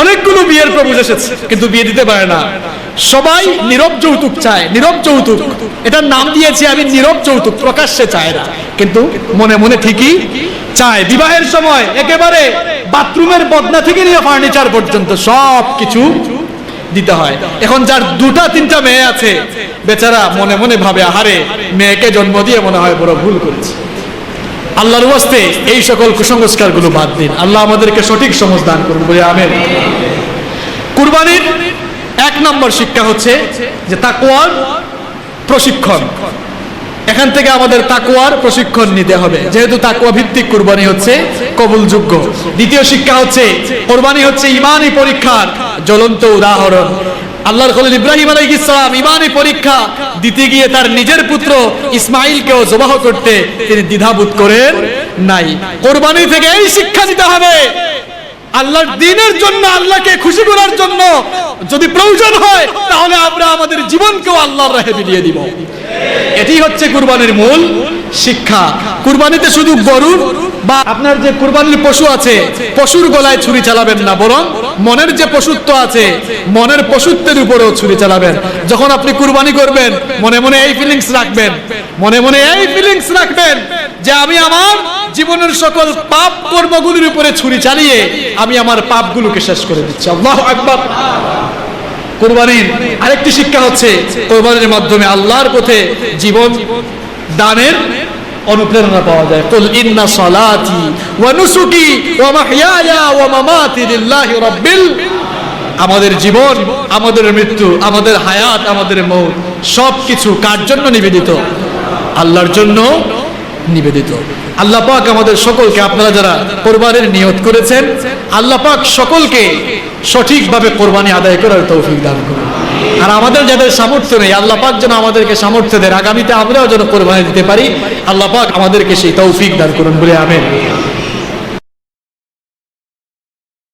অনেকগুলো বিয়ের প্রপোজ এসেছে কিন্তু বিয়ে দিতে পারে না। সবাই নীরব যৌতুক চায়, নীরব যৌতুক, এটার নাম দিয়েছি আমি নীরব যৌতুক। প্রকাশ্যে চায় না কিন্তু মনে মনে ঠিকই চায়। বিবাহের সময় একেবারে বাথরুমের বদনা থেকে নিয়ে ফার্নিচার পর্যন্ত সব কিছু দিতে হয়। এখন যার 2-3টা মেয়ে আছে বেচারা মনে মনে ভাবে, আহারে মেয়েকে জন্ম দিয়ে মনে হয় বড় ভুল করেছে। আল্লাহর ওয়াস্তে এই সকল কুসংস্কার গুলো বাদ দিন। আল্লাহ আমাদেরকে সঠিক সমঝ দান করুন বলে আমিন। কুরবানির 1 নম্বর শিক্ষা হচ্ছে যে তাকওয়ার প্রশিক্ষণ। এখান থেকে আমাদের তাকওয়ার প্রশিক্ষণ নিতে হবে, যেহেতু তাকওয়া ভিত্তিক কুরবানি হচ্ছে কবুলযোগ্য। দ্বিতীয় শিক্ষা হচ্ছে কুরবানি হচ্ছে ঈমানি পরীক্ষার জ্বলন্ত উদাহরণ। আল্লাহর খলিল ইব্রাহিম আলাইহিস সালাম ঈমানি পরীক্ষা দিতে গিয়ে তার নিজের পুত্র ইসমাঈলকেও জবাহ করতে তিনি দ্বিধাবোধ করেন নাই। কুরবানি থেকে এই শিক্ষা নিতে হবে, আল্লাহর দ্বীনের জন্য, আল্লাহকে খুশি করার জন্য যদি প্রয়োজন হয় তাহলে আমরা আমাদের জীবনকেও আল্লাহর রাহে বিলিয়ে দিব। এটি হচ্ছে কুরবানির মূল শিক্ষা। কুরবানিতে শুধু গরুর বা আপনার যে কুরবানির পশু আছে পশুর গলায় ছুরি চালাবেন না, বরং মনের যে পশুত্ব আছে মনের পশুত্বের উপরেও ছুরি চালাবেন। যখন আপনি কুরবানি করবেন মনে মনে এই ফিলিংস রাখবেন, মনে মনে এই ফিলিংস রাখবেন যে আমি আমার জীবনের সকল পাপ কর্মগুলির উপরে ছুরি চালিয়ে আমি আমার পাপগুলোকে শেষ করে দিচ্ছি। আল্লাহু আকবার। কুরবানির আরেকটি শিক্ষা হচ্ছে কুরবানির মাধ্যমে আল্লাহর পথে জীবন দানের অনুপ্রেরণা পাওয়া যায়। কুল ইন্না সালাতি ওয়া নুসুকি ওয়া মাহইয়ায়া ওয়া মামাতি লিল্লাহি রাব্বিল। আমাদের জীবন, আমাদের মৃত্যু, আমাদের হায়াত, আমাদের মৌত সবকিছু কার জন্য নিবেদিত? আল্লাহর জন্য নিবেদিত। আল্লাহ পাক আমাদের সকলকে, আপনারা যারা কুরবানির নিয়ত করেছেন, আল্লাহ পাক সকলকে সঠিকভাবে কুরবানি আদায় করার তৌফিক দান করুন। আর আমাদের যাদের সামর্থ্য নেই আল্লাহ পাক যেন আমাদেরকে সামর্থ্য দেন, আগামীতে আমরাও যেন কুরবানি দিতে পারি। আল্লাহ পাক আমাদেরকে সেই তৌফিক দান করুন বলে আমিন।